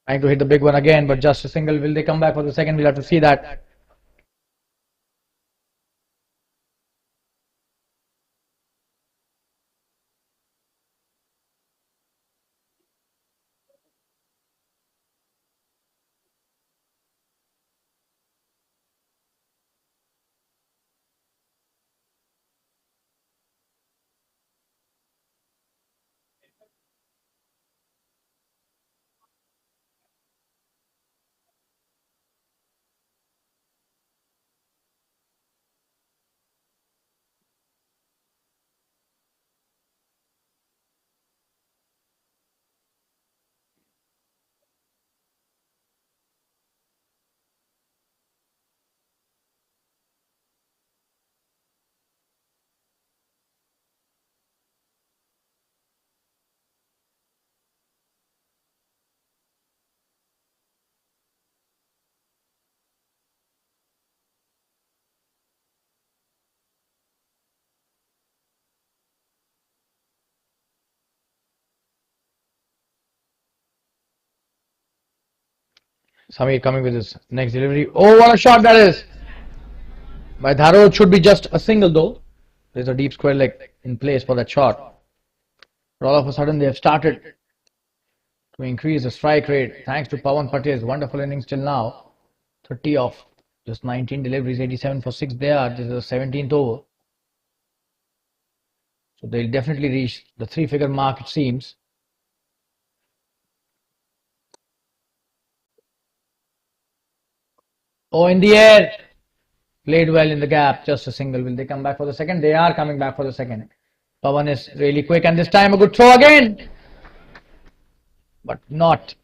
Trying to hit the big one again, but just a single. Will they come back for the second? We'll have to see that. Samir coming with his next delivery. Oh, what a shot that is! By Dharo, it should be just a single though. There's a deep square leg in place for that shot. But all of a sudden they have started to increase the strike rate thanks to Pawan Patel's wonderful innings till now. 30 off just 19 deliveries, 87 for 6 there. This is the 17th over. So they'll definitely reach the 3-figure mark, it seems. Oh, in the air. Played well in the gap, just a single. Will they come back for the second? They are coming back for the second. Pawan is really quick, and this time a good throw again. But not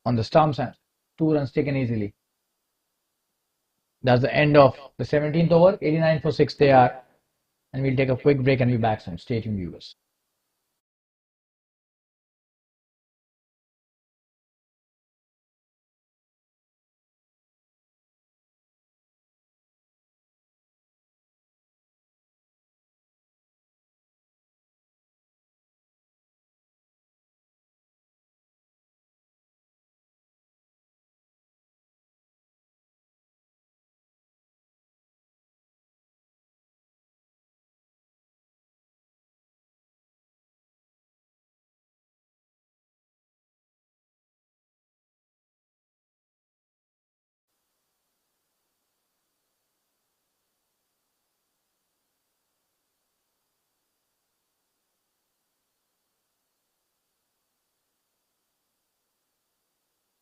on the stumps, and 2 runs taken easily. That's the end of the 17th over. 89 for 6 they are. And we'll take a quick break and be back soon. Stay tuned, viewers.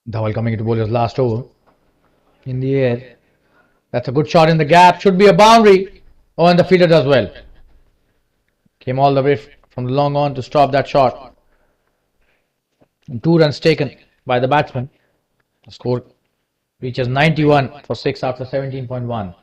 Dhawal coming into bowler's last over. In the air. That's a good shot in the gap. Should be a boundary. Oh, and the fielder does well. Came all the way from the long on to stop that shot. And 2 runs taken by the batsman. The score reaches 91 for 6 after 17.1.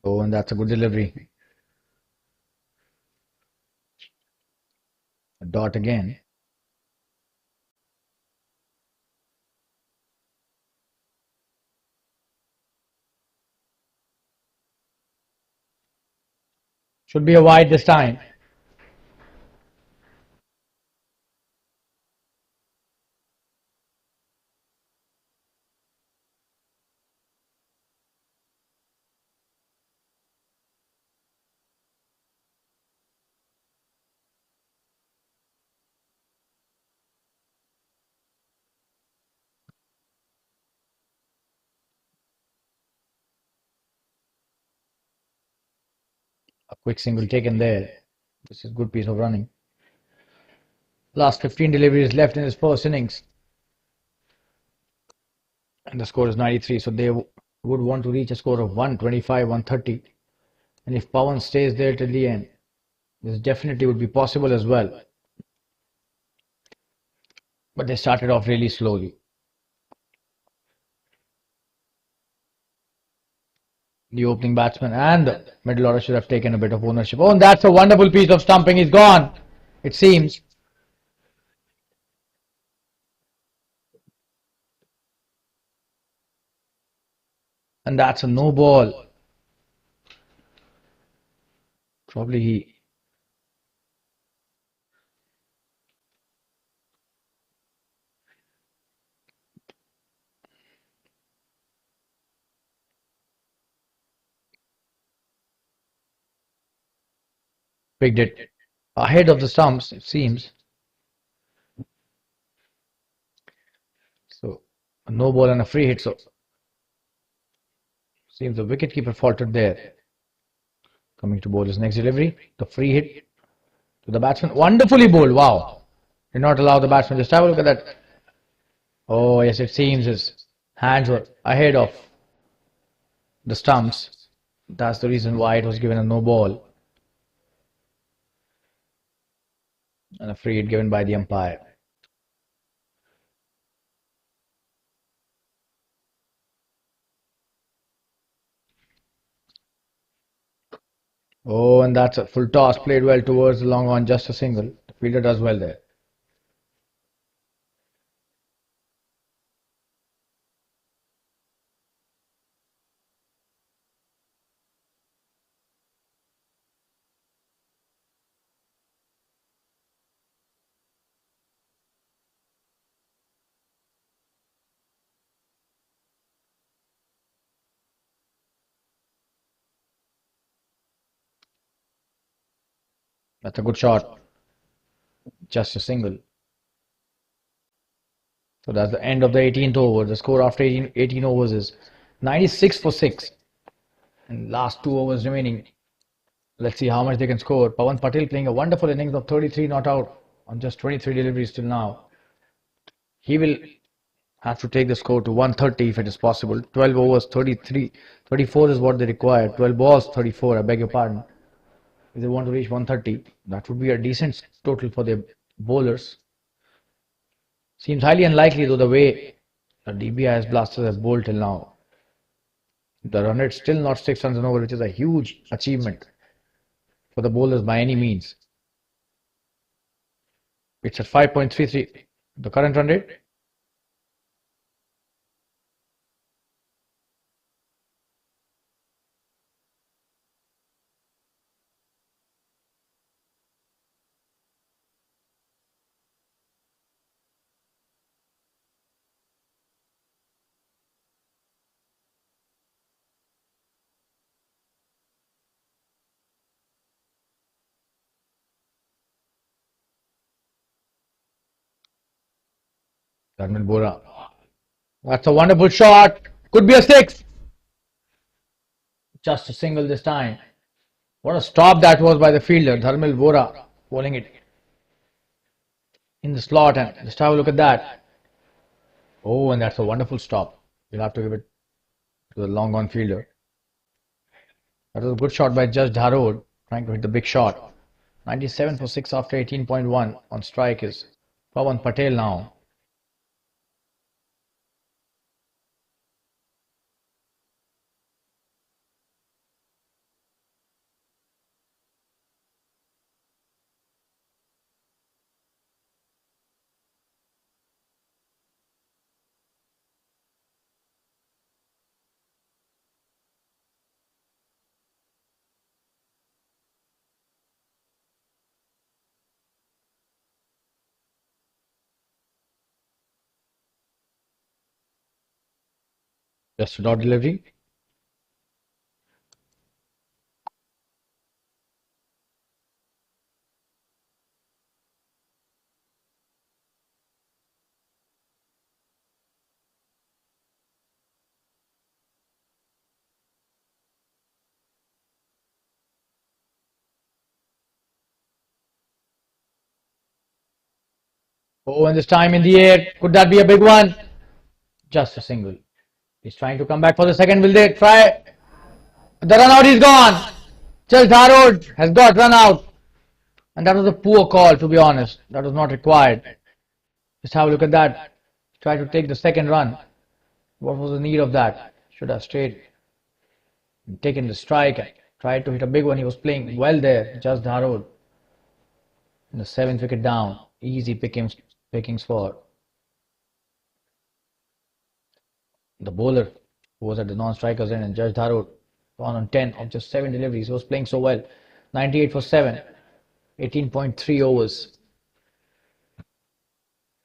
Oh, and that's a good delivery. A dot again. Should be a wide this time. A quick single taken there. This is a good piece of running. Last 15 deliveries left in his first innings. And the score is 93. So they would want to reach a score of 125, 130. And if Pawan stays there till the end, this definitely would be possible as well. But they started off really slowly. The opening batsman and the middle order should have taken a bit of ownership. Oh, and that's a wonderful piece of stumping. He's gone, it seems. And that's a no ball. Probably he picked it ahead of the stumps, it seems. So a no ball and a free hit. So seems the wicketkeeper faltered there. Coming to bowl his next delivery. The free hit to the batsman. Wonderfully bowled. Wow. Did not allow the batsman. Just have a look at that. Oh, yes, it seems his hands were ahead of the stumps. That's the reason why it was given a no ball. And a free hit given by the umpire. Oh, and that's a full toss. Played well towards the long on, just a single. The fielder does well there. That's a good shot. Just a single. So that's the end of the 18th over. The score after 18 overs is 96 for 6. And last 2 overs remaining. Let's see how much they can score. Pawan Patel playing a wonderful innings of 33 not out on just 23 deliveries till now. He will have to take the score to 130 if it is possible. 12 overs, 34 is what they require. 12 balls, 34, I beg your pardon. If they want to reach 130, that would be a decent total for their bowlers. Seems highly unlikely though the way the Dbis blasters have bowled till now. The run rate still not 6 runs an over, which is a huge achievement for the bowlers by any means. It's at 5.33. The current run rate. Dharmil Bora. That's a wonderful shot. Could be a six. Just a single this time. What a stop that was by the fielder, Dharmil Bora, bowling it in the slot. And just have a look at that. Oh, and that's a wonderful stop. You'll have to give it to the long on fielder. That was a good shot by Judge Dharod, trying to hit the big shot. 97 for 6 after 18.1. On strike is Pawan Patel now. Just a dot delivery. Oh, and this time in the air. Could that be a big one? Just a single. He's trying to come back for the second. Will they try? The run out is gone. Just Dharod has got run out. And that was a poor call, to be honest. That was not required. Just have a look at that. Try to take the second run. What was the need of that? Should have stayed and taken the strike and tried to hit a big one. He was playing well there. Just Dharod. In the 7th wicket down. Easy pickings for the bowler who was at the non-strikers end, and Judge Dharod on 10 of just 7 deliveries. He was playing so well. 98 for 7. 18.3 overs.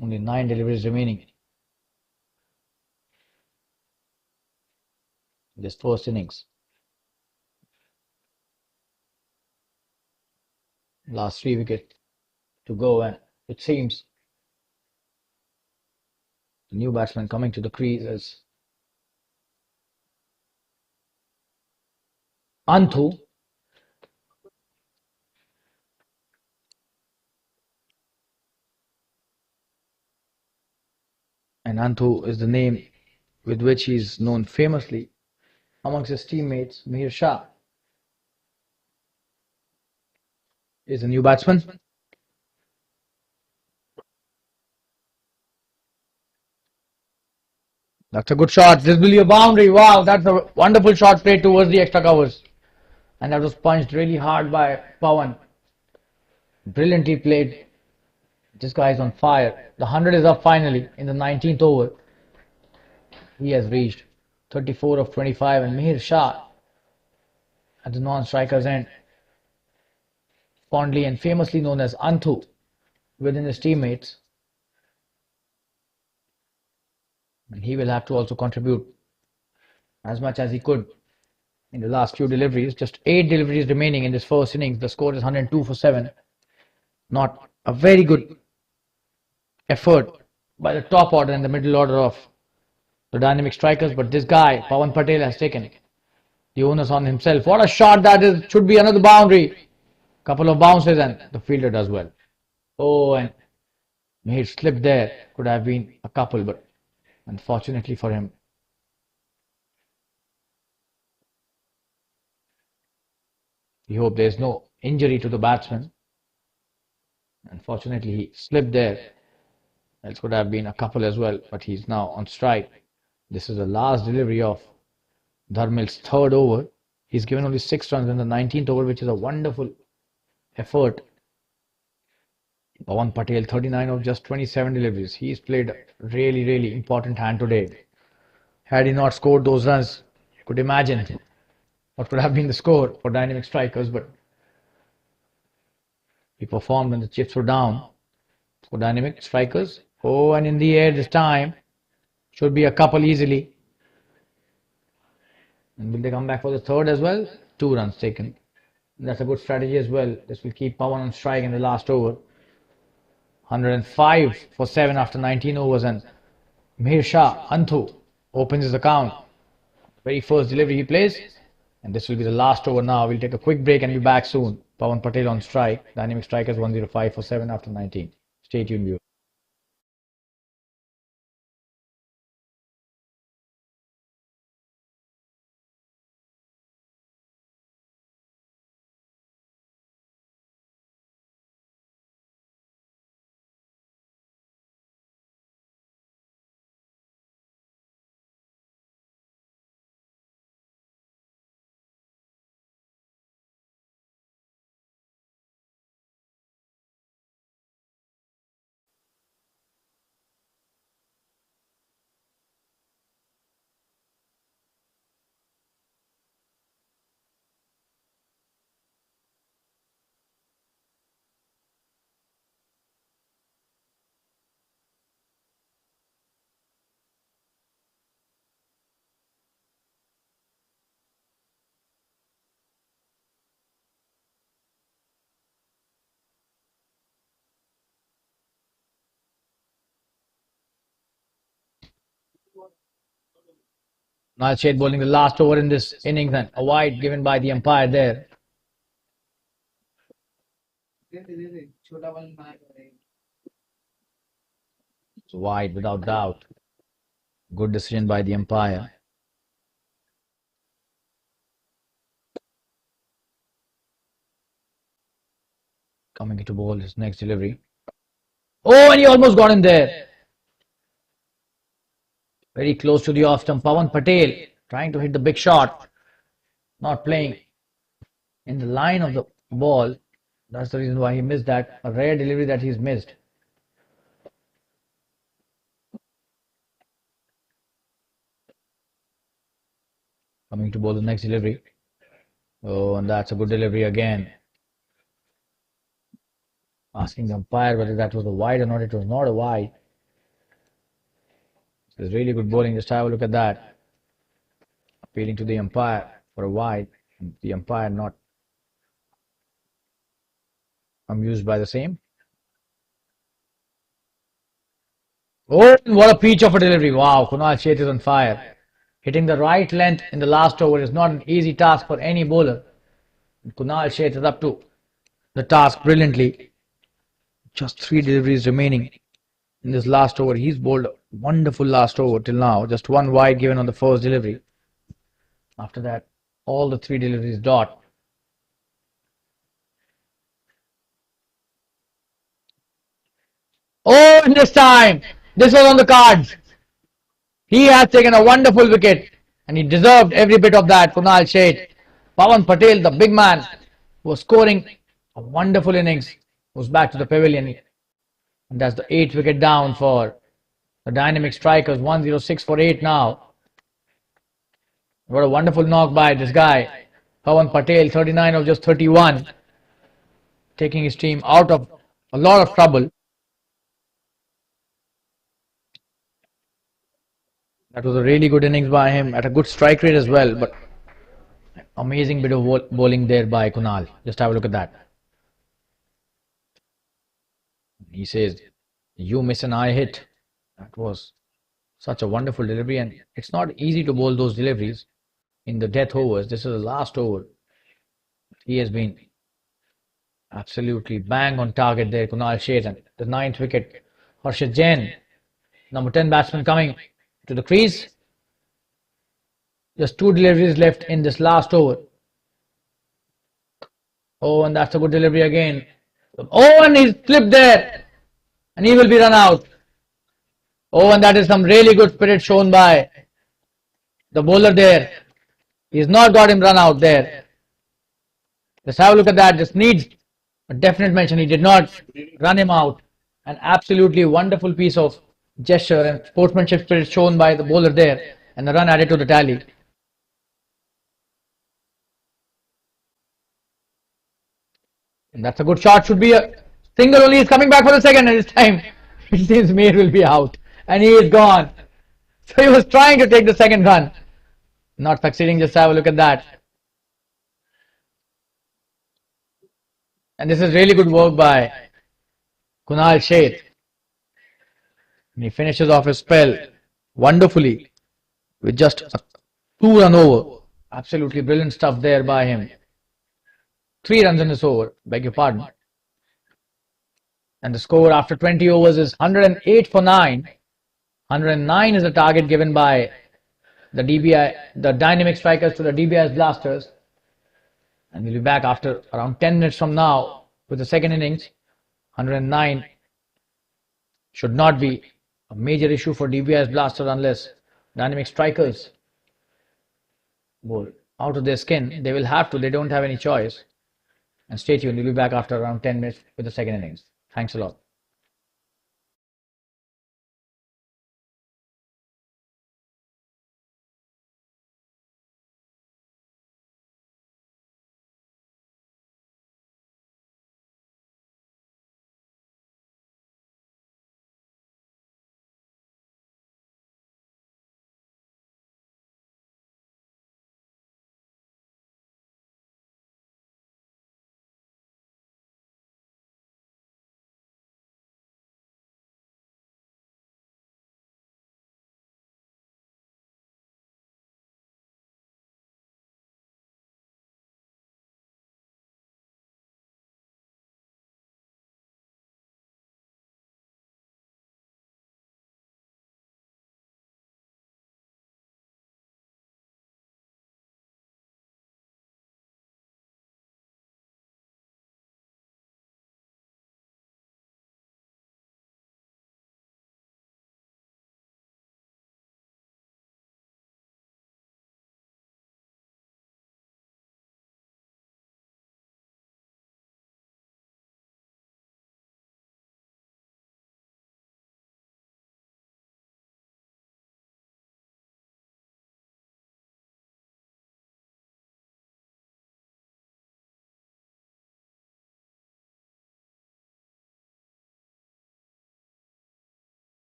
Only 9 deliveries remaining in this first innings. Last 3 wickets to go, and it seems the new batsman coming to the crease is Anthu. And Anthu is the name with which he is known famously amongst his teammates. Mihir Shah is a new batsman. That's a good shot. This will be a boundary. Wow, that's a wonderful shot played towards the extra covers. And that was punched really hard by Pawan. Brilliantly played. This guy is on fire. The 100 is up finally in the 19th over. He has reached 34 of 25, and Mihir Shah at the non-strikers end, fondly and famously known as Anthu within his teammates. And he will have to also contribute as much as he could in the last few deliveries. Just 8 deliveries remaining in this first innings. The score is 102 for 7. Not a very good effort by the top order and the middle order of the dynamic strikers, but this guy, Pawan Patel, has taken the onus on himself. What a shot that is. Should be another boundary. Couple of bounces and the fielder does well. Oh, and Mihir slipped there. Could have been a couple, but unfortunately for him, we hope there is no injury to the batsman. Unfortunately, he slipped there. Else could have been a couple as well, but he's now on strike. This is the last delivery of Dharmil's 3rd over. He's given only 6 runs in the 19th over, which is a wonderful effort. Pawan Patel, 39 of just 27 deliveries. He's played a really, really important hand today. Had he not scored those runs, you could imagine what could have been the score for dynamic strikers, but he performed when the chips were down for dynamic strikers. Oh, and in the air this time. Should be a couple easily. And will they come back for the 3rd as well? 2 runs taken. That's a good strategy as well. This will keep Pawan on strike in the last over. 105 for 7 after 19 overs, and Meher Shah Anthu opens his account. Very first delivery he plays, and this will be the last over now. We'll take a quick break and be back soon. Pawan Patel on strike. Dynamic strikers 105 for 7 after 19. Stay tuned, viewers. Kunal Sheth bowling the last over in this innings, and a wide given by the umpire there. It's wide without doubt. Good decision by the umpire. Coming into bowl his next delivery. Oh, and he almost got in there. Very close to the off stump. Pawan Patel trying to hit the big shot. Not playing in the line of the ball. That's the reason why he missed that. A rare delivery that he's missed. Coming to bowl the next delivery. Oh, and that's a good delivery again. Asking the umpire whether that was a wide or not. It was not a wide. It's really good bowling. Just have a look at that. Appealing to the umpire for a wide. And the umpire not amused by the same. Oh, what a peach of a delivery. Wow, Kunal Sheth is on fire. Hitting the right length in the last over is not an easy task for any bowler. And Kunal Sheth is up to the task brilliantly. Just 3 deliveries remaining in this last over. He's bowled a wonderful last over till now. Just 1 wide given on the first delivery. After that, all the 3 deliveries dot. Oh, and this time, this was on the cards. He has taken a wonderful wicket, and he deserved every bit of that. Kunal Sheth. Pawan Patel, the big man, was scoring a wonderful innings, was back to the pavilion. And that's the 8th wicket down for the dynamic strikers. 106 for 8 now. What a wonderful knock by this guy. Pawan Patel, 39 of just 31. Taking his team out of a lot of trouble. That was a really good innings by him at a good strike rate as well. But amazing bit of bowling there by Kunal. Just have a look at that. He says, you miss and I hit. That was such a wonderful delivery, and it's not easy to bowl those deliveries in the death overs. This is the last over. He has been absolutely bang on target there, Kunal Sheth. And the 9th wicket, Harshit Jain, number 10 batsman, coming to the crease. Just 2 deliveries left in this last over. Oh, and that's a good delivery again. Oh, and he's slipped there, and he will be run out. Oh, and that is some really good spirit shown by the bowler there. He's not got him run out there. Let's have a look at that. This needs a definite mention. He did not run him out. An absolutely wonderful piece of gesture and sportsmanship spirit shown by the bowler there, and the run added to the tally. And that's a good shot. Should be a single only. He's coming back for the second, and this time it seems Mir will be out, and he is gone. So he was trying to take the second run, not succeeding. Just have a look at that. And this is really good work by Kunal Sheth. And he finishes off his spell wonderfully with just a 2 run over. Absolutely brilliant stuff there by him. 3 runs in this over, beg your pardon. And the score after 20 overs is 108 for 9. 109 is the target given by the the dynamic strikers to the Dbis Blasters. And we'll be back after around 10 minutes from now with the second innings. 109 should not be a major issue for Dbis Blasters unless dynamic strikers bowl out of their skin. They will have to, they don't have any choice. And stay tuned, we'll be back after around 10 minutes with the second innings. Thanks a lot.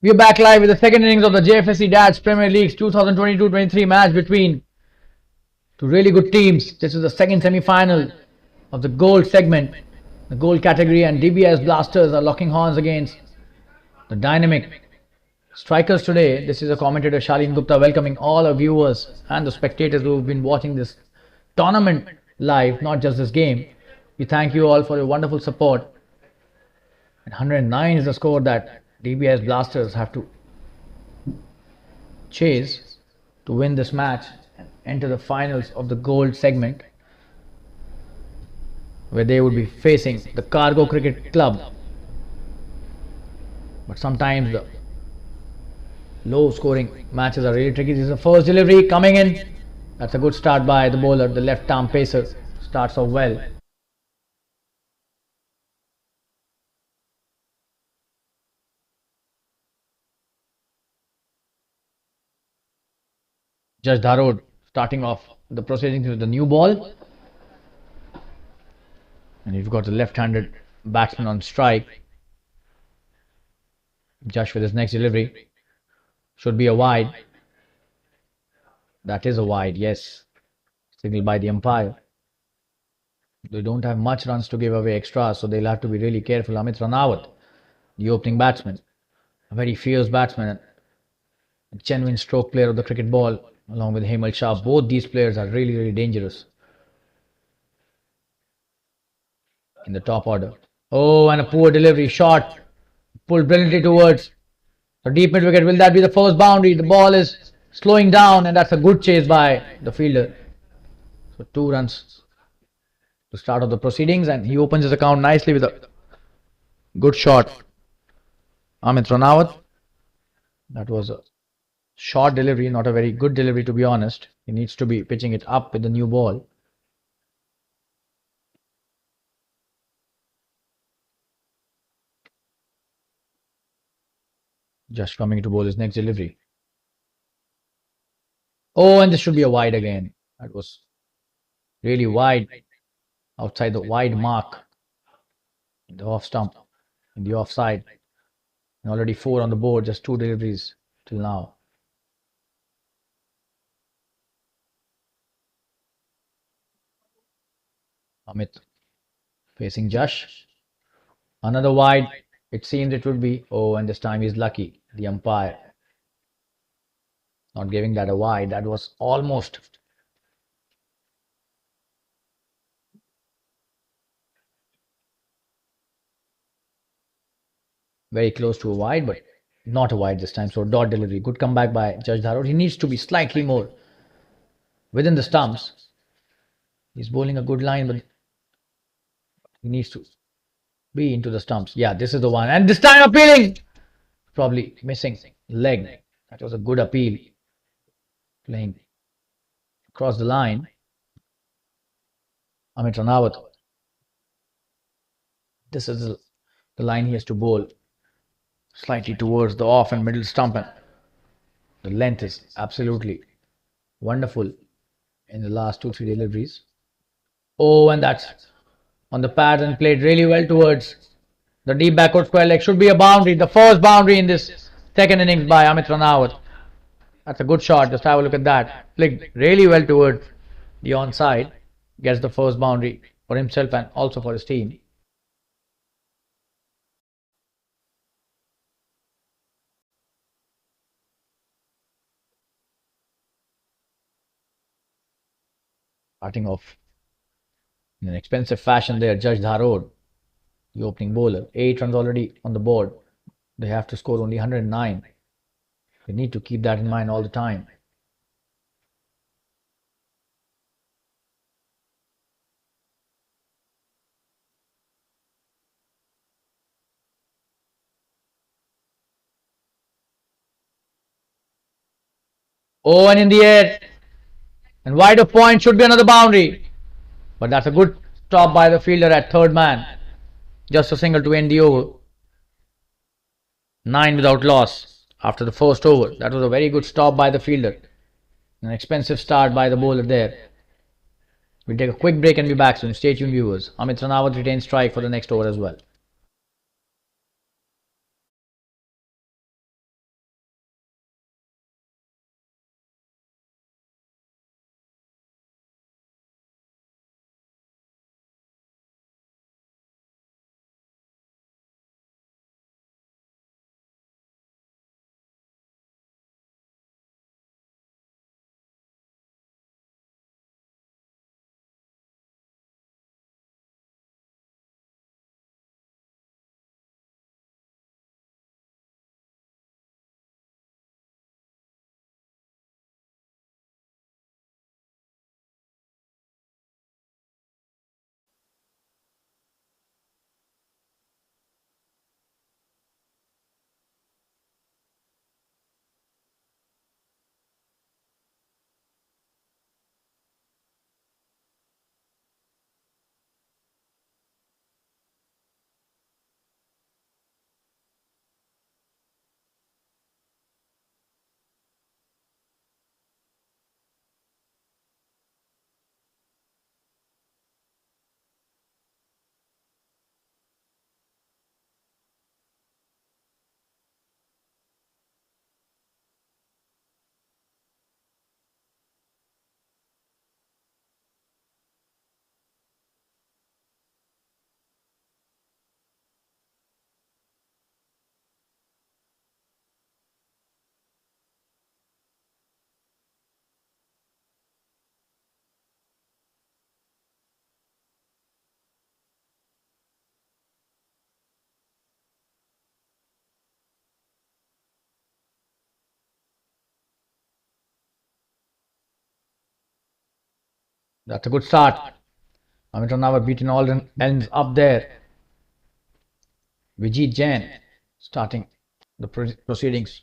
We are back live with the second innings of the Jfsc Dads Premier League's 2022-23 match between two really good teams. This is the second semi-final of the gold segment, the gold category, and Dbis Blasters are locking horns against the dynamic strikers today. This is a commentator Shalin Gupta welcoming all our viewers and the spectators who have been watching this tournament live, not just this game. We thank you all for your wonderful support. And 109 is the score that Dbis Blasters have to chase to win this match and enter the finals of the gold segment, where they would be facing the Cargo Cricket Club. But sometimes the low scoring matches are really tricky. This is the first delivery coming in. That's a good start by the bowler. The left arm pacer starts off well. Judge Dharod starting off the proceedings with the new ball. And you've got the left-handed batsman on strike. Josh with his next delivery. Should be a wide. That is a wide, yes. Signaled by the umpire. They don't have much runs to give away extra, so they'll have to be really careful. Ranawat, the opening batsman. A very fierce batsman. A genuine stroke player of the cricket ball, along with Hemal Shah. Both these players are really, really dangerous in the top order. Oh, and a poor delivery. Shot pulled brilliantly towards the deep mid wicket. Will that be the first boundary? The ball is slowing down, and that's a good chase by the fielder. So 2 runs to start of the proceedings, and he opens his account nicely with a good shot. Ranawat. That was a short delivery, not a very good delivery to be honest. He needs to be pitching it up with the new ball. Just coming to bowl his next delivery. Oh, and this should be a wide again. That was really wide, outside the wide mark in the off stump, in the offside. And already 4 on the board, just 2 deliveries till now. Amit facing Josh. Another wide. It seems it would be. Oh, and this time he's lucky. The umpire not giving that a wide. That was almost. Very close to a wide, but not a wide this time. So dot delivery. Good comeback by Judge Dharod. He needs to be slightly more within the stumps. He's bowling a good line, but he needs to be into the stumps. Yeah, this is the one. And this time appealing. Probably missing leg. That was a good appeal. Playing across the line. Ranawat. This is the line he has to bowl. Slightly towards the off and middle stump. And the length is absolutely wonderful in the last 2-3 deliveries. Oh, and that's on the pads and played really well towards the deep backward square leg. Should be a boundary. The first boundary in this second innings by Ranawat. That's a good shot. Just have a look at that. Flicked really well towards the onside. Gets the first boundary for himself and also for his team. Starting off in an expensive fashion there, Judge Dharod, the opening bowler. 8 runs already on the board. They have to score only 109. They need to keep that in mind all the time. Oh, and in the air. And wide of point, should be another boundary. But that's a good stop by the fielder at third man. Just a single to end the over. 9 without loss after the first over. That was a very good stop by the fielder. An expensive start by the bowler there. We'll take a quick break and be back soon. Stay tuned, viewers. Ranawat retains strike for the next over as well. That's a good start. Ranawat beating all the ends up there. Vijit Jain starting the proceedings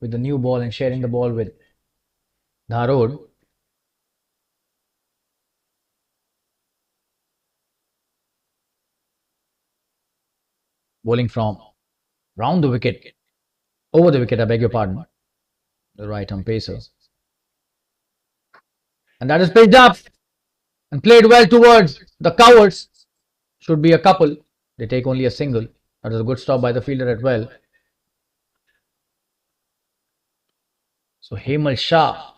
with the new ball and sharing the ball with Dharod. Bowling from round the wicket, over the wicket, I beg your pardon, the right arm pacer. And that is picked up and played well towards the covers. Should be a couple. They take only a single. That was a good stop by the fielder as well. So Hemal Shah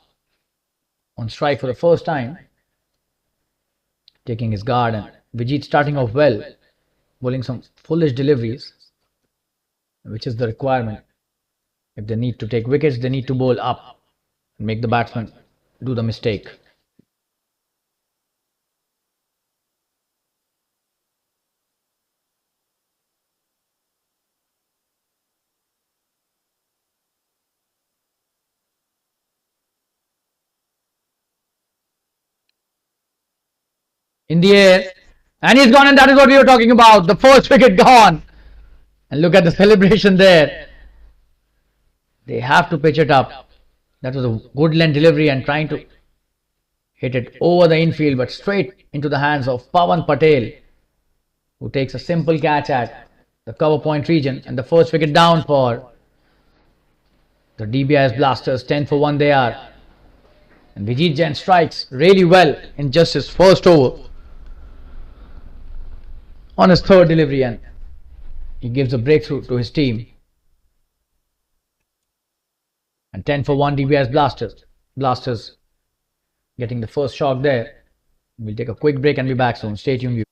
on strike for the first time, taking his guard, and Vijit starting off well, bowling some foolish deliveries, which is the requirement. If they need to take wickets, they need to bowl up and make the batsman do the mistake. In the air, and he's gone, and that is what we were talking about. The first wicket gone, and look at the celebration there. They have to pitch it up. That was a good length delivery and trying to hit it over the infield, but straight into the hands of Pawan Patel, who takes a simple catch at the cover point region, and the first wicket down for the Dbis Blasters. 10 for 1 they are, and Vijit Jain strikes really well in just his first over on his third delivery, and he gives a breakthrough to his team. And 10 for 1 Dbis Blasters getting the first shock there. We'll take a quick break and be back soon. Stay tuned.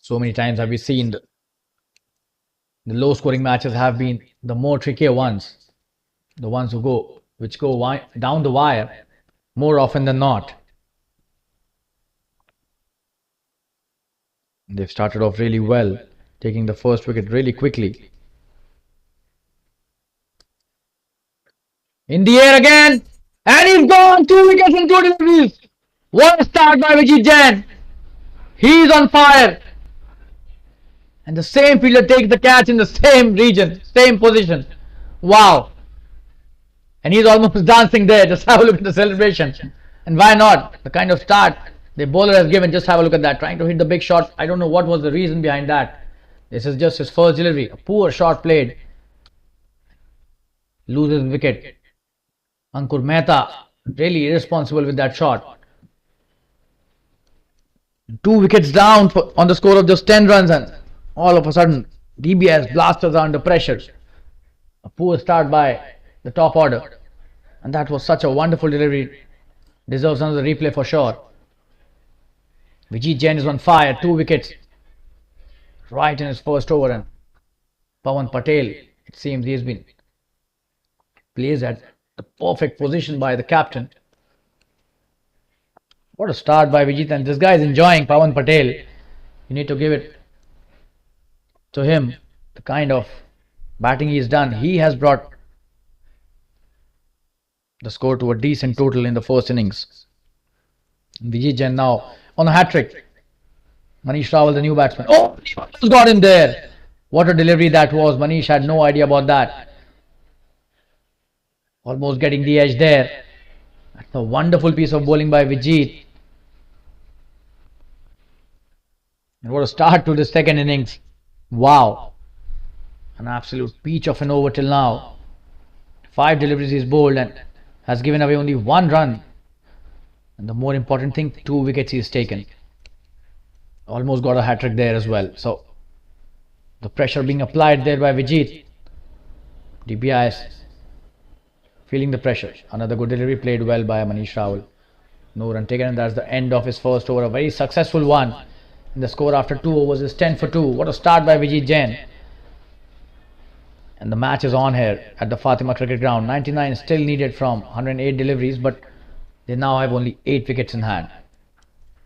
So many times have we seen the low scoring matches have been the more trickier ones, the ones which go down the wire more often than not. They've started off really well, taking the first wicket really quickly. In the air again, and he's gone. 2 wickets in 2 deliveries. What a start by Vijit Jain. He's on fire. And the same fielder takes the catch in the same region, same position. Wow. And he's almost dancing there. Just have a look at the celebration. And why not? The kind of start the bowler has given. Just have a look at that. Trying to hit the big shot. I don't know what was the reason behind that. This is just his first delivery. A poor shot played. Loses wicket. Ankur Mehta really irresponsible with that shot. 2 wickets down on the score of just 10 runs, and all of a sudden Dbis Blasters are under pressure. A poor start by the top order, and that was such a wonderful delivery. Deserves another replay for sure. Vijit Jain is on fire. 2 wickets right in his first over, and Pawan Patel, it seems he has been placed at the perfect position by the captain. What a start by Vijit, and this guy is enjoying Pawan Patel. You need to give it to him, the kind of batting he has done. He has brought the score to a decent total in the first innings. Vijit Jain now on a hat-trick. Manish Rawal, the new batsman. Oh, he got in there. What a delivery that was. Manish had no idea about that. Almost getting the edge there. That's a wonderful piece of bowling by Vijit. And what a start to the second innings. Wow. An absolute peach of an over till now. 5 deliveries he's bowled and has given away only 1 run. And the more important thing, 2 wickets he's taken. Almost got a hat-trick there as well. So the pressure being applied there by Vijit. Dbis feeling the pressure. Another good delivery played well by Manish Rawal. No run taken, and that's the end of his first over. A very successful one. And the score after 2 overs is 10 for 2. What a start by Vijit Jain. And the match is on here at the Fatima Cricket Ground. 99 still needed from 108 deliveries, but they now have only 8 wickets in hand.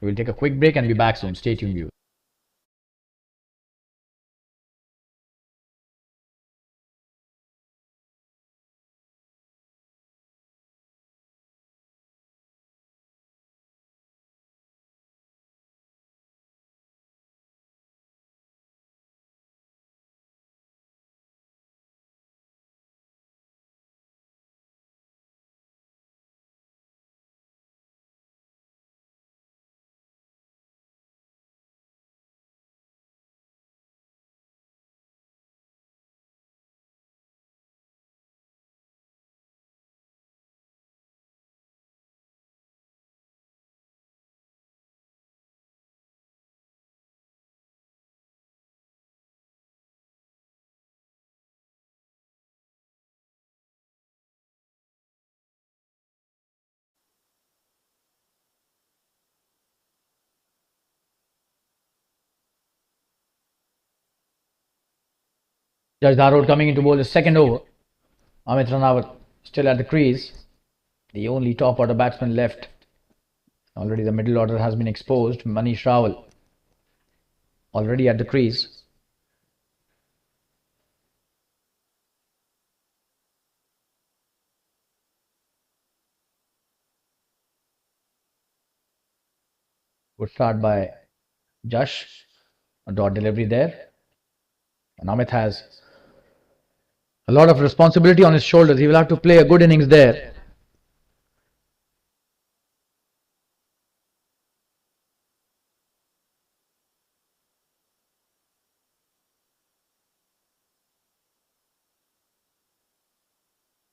We will take a quick break and be back soon. Stay tuned, viewers. Judge Darod coming into bowl his second over. Amit Ranawat still at the crease. The only top order batsman left. Already the middle order has been exposed. Manish Rawal already at the crease. Good start by Jash. A dot delivery there. And Amit has a lot of responsibility on his shoulders. He will have to play a good innings there.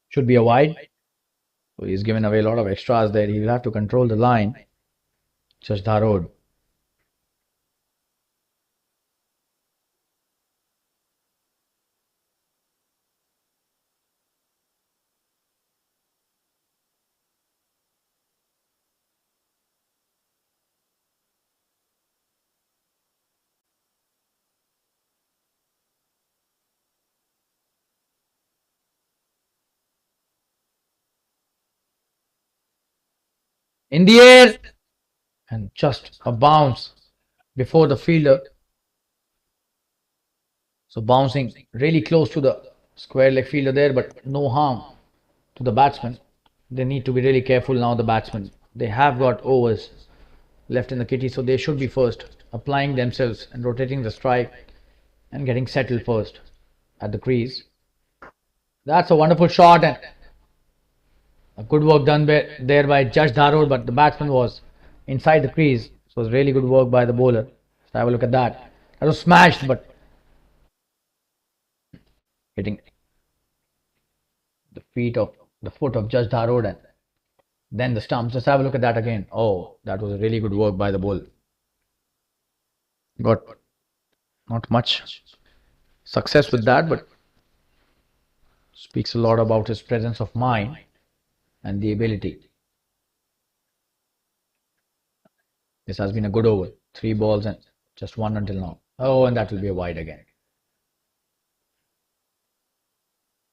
Should be a wide. So he's given away a lot of extras there. He will have to control the line. Just Darod. In the air. And just a bounce before the fielder. So bouncing really close to the square leg fielder there, but no harm to the batsman. They need to be really careful now, the batsmen. They have got overs left in the kitty, so they should be first applying themselves and rotating the strike and getting settled first at the crease. That's a wonderful shot and a good work done there by Judge Darod, but the batsman was inside the crease. So it was really good work by the bowler. So have a look at that. That was smashed, but hitting the foot of Judge Darod and then the stumps. Just have a look at that again. Oh, that was a really good work by the bowler. Got not much success with that, but speaks a lot about his presence of mind and the ability. This has been a good over. 3 balls and just 1 until now. Oh, and that will be a wide again.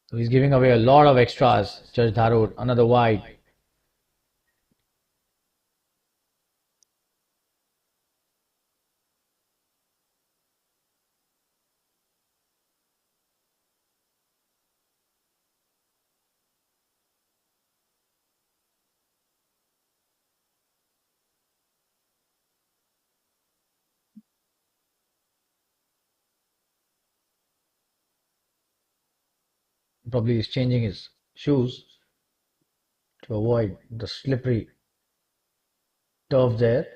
So he's giving away a lot of extras. Judge Darod, another wide. Probably he's changing his shoes to avoid the slippery turf there.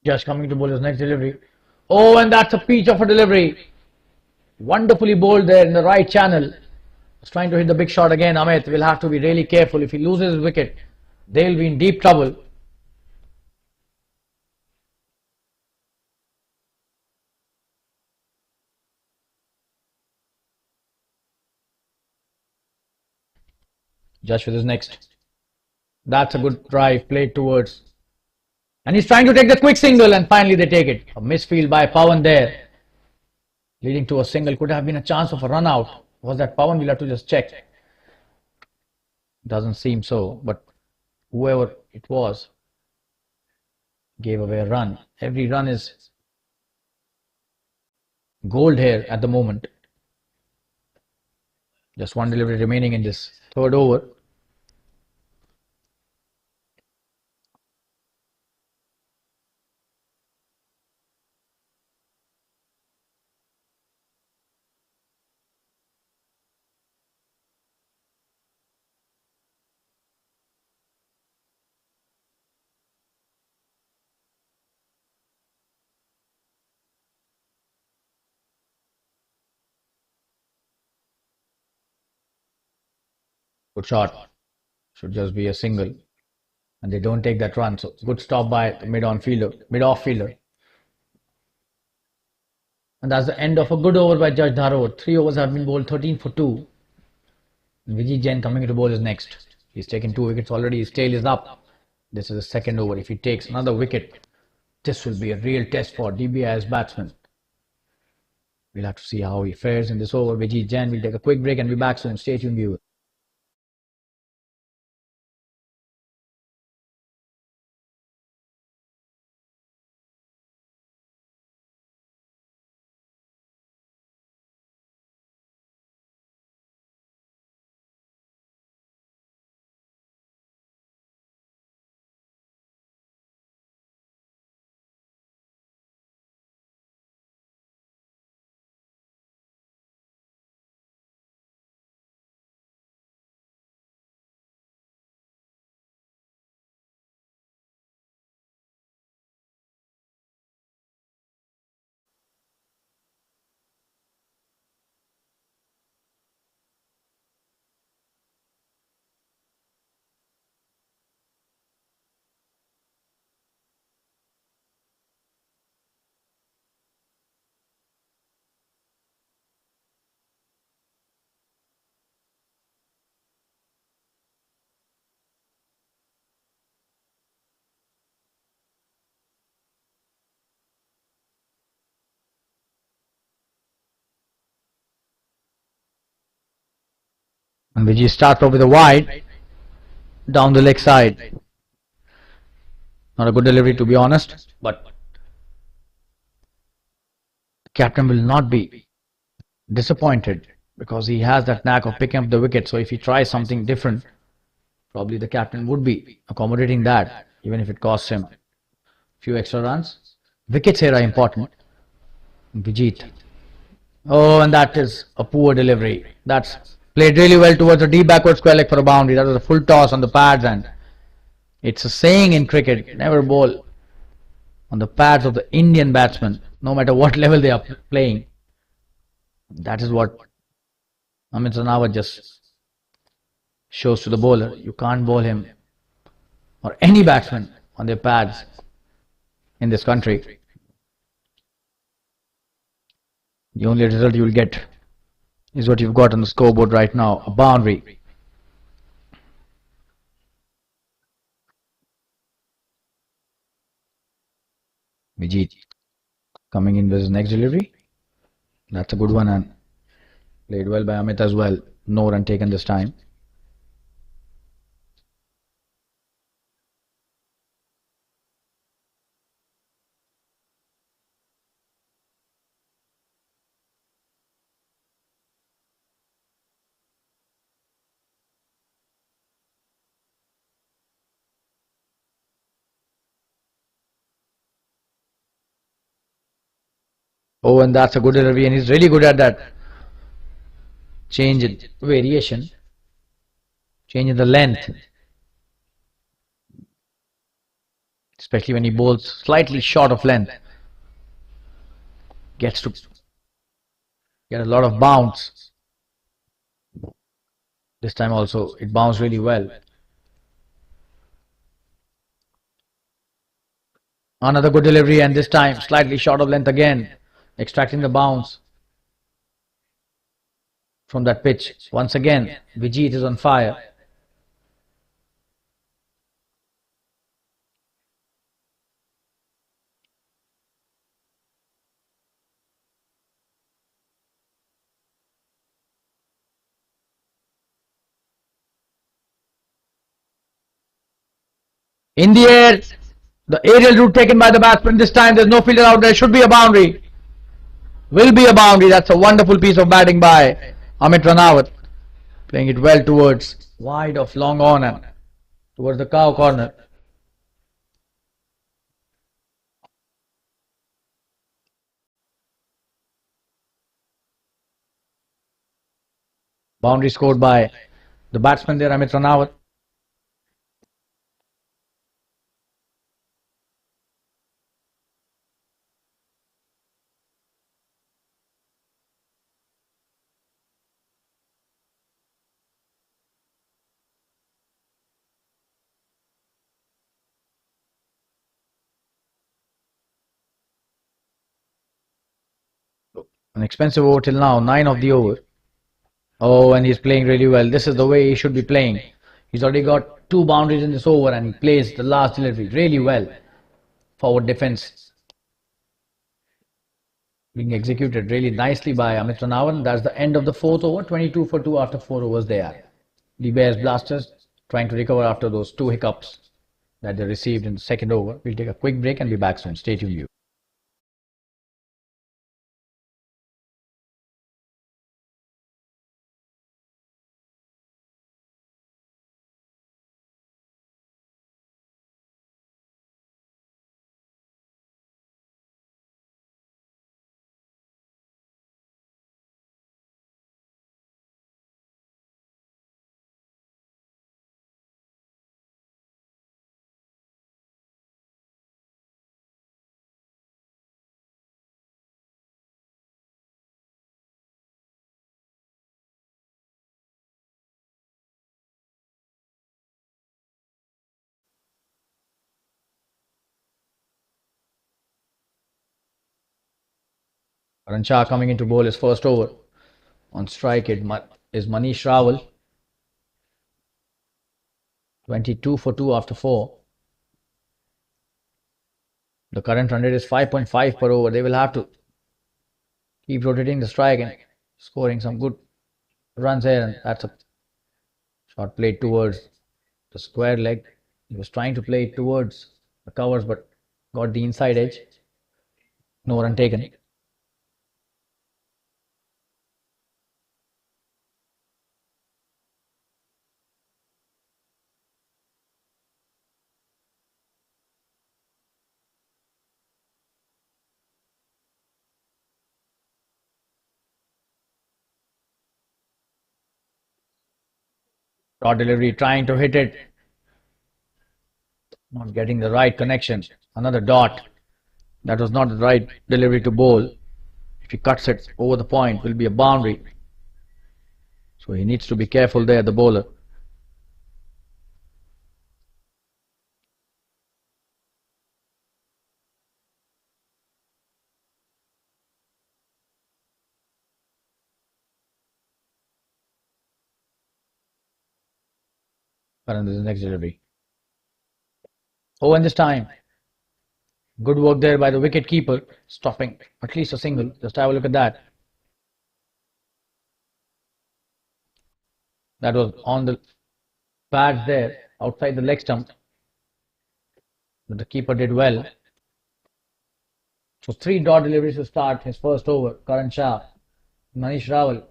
Just coming to bowl his next delivery. Oh, and that's a peach of a delivery. Wonderfully bowled there in the right channel. He's trying to hit the big shot again. Amit will have to be really careful. If he loses his wicket, they'll be in deep trouble. Just with his next. That's a good drive played towards. And he's trying to take the quick single, and finally they take it. A misfield by Pawan there, leading to a single. Could have been a chance of a run out. Was that Pawan? We'll have to just check. Doesn't seem so, but whoever it was gave away a run. Every run is gold here at the moment. Just one delivery remaining in this third over. Good shot. Should just be a single. And they don't take that run. So good stop by the mid-off fielder. And that's the end of a good over by Judge Dharo. 3 overs have been bowled, 13 for 2. And Vijit Jain coming to bowl is next. He's taken 2 wickets already. His tail is up. This is the second over. If he takes another wicket, this will be a real test for Dbis batsman. We'll have to see how he fares in this over. Vijit Jain will take a quick break and be back soon. Stay tuned, viewers. And Vijay starts off with a wide down the leg side. Not a good delivery, to be honest, but the captain will not be disappointed because he has that knack of picking up the wicket. So if he tries something different, probably the captain would be accommodating that, even if it costs him a few extra runs. Wickets here are important. Vijit. Oh, and that is a poor delivery. That's played really well towards a deep backward square leg for a boundary. That was a full toss on the pads, and it's a saying in cricket, never bowl on the pads of the Indian batsman, no matter what level they are playing. That is what Ranawat just shows to the bowler. You can't bowl him or any batsman on their pads in this country. The only result you will get is what you've got on the scoreboard right now, a boundary. Vijit coming in with his next delivery. That's a good one and played well by Amit as well. No run taken this time. Oh, and that's a good delivery, and he's really good at that. Change in variation, change in the length. especially when he bowls slightly short of length. Gets to get a lot of bounce. This time also it bounced really well. Another good delivery, and this time slightly short of length again, extracting the bounce from that pitch. Once again, Vijit is on fire. In the air, the aerial route taken by the batsman. This time there's no fielder out there. Should be a boundary. Will be a boundary. That's a wonderful piece of batting by Amit Ranawat. Playing it well towards wide of long on and towards the cow corner. Boundary scored by the batsman there, Amit Ranawat. An expensive over till now, 9 of the over. Oh, and he's playing really well. This is the way he should be playing. He's already got 2 boundaries in this over and he plays the last delivery really well. Forward defense being executed really nicely by Amit Ranawat. That's the end of the 4th over. 22 for 2 after 4 overs there. Dbis Blasters trying to recover after those 2 hiccups that they received in the 2nd over. We'll take a quick break and be back soon. Stay tuned. Karan Shah coming in to bowl his first over. On strike it is Manish Rawal. 22 for 2 after 4. The current run rate is 5.5 per over. They will have to keep rotating the strike and scoring some good runs here. And that's a shot played towards the square leg. He was trying to play it towards the covers but got the inside edge. No run taken. Short delivery, trying to hit it. Not getting the right connection. Another dot. That was not the right delivery to bowl. If he cuts it over the point, will be a boundary. So he needs to be careful there, the bowler. And this is the next delivery. Oh, and this time, good work there by the wicket keeper, stopping at least a single. Just have a look at that. That was on the pads there, outside the leg stump. But the keeper did well. So 3 dot deliveries to start his first over. Karan Shah, Manish Rawal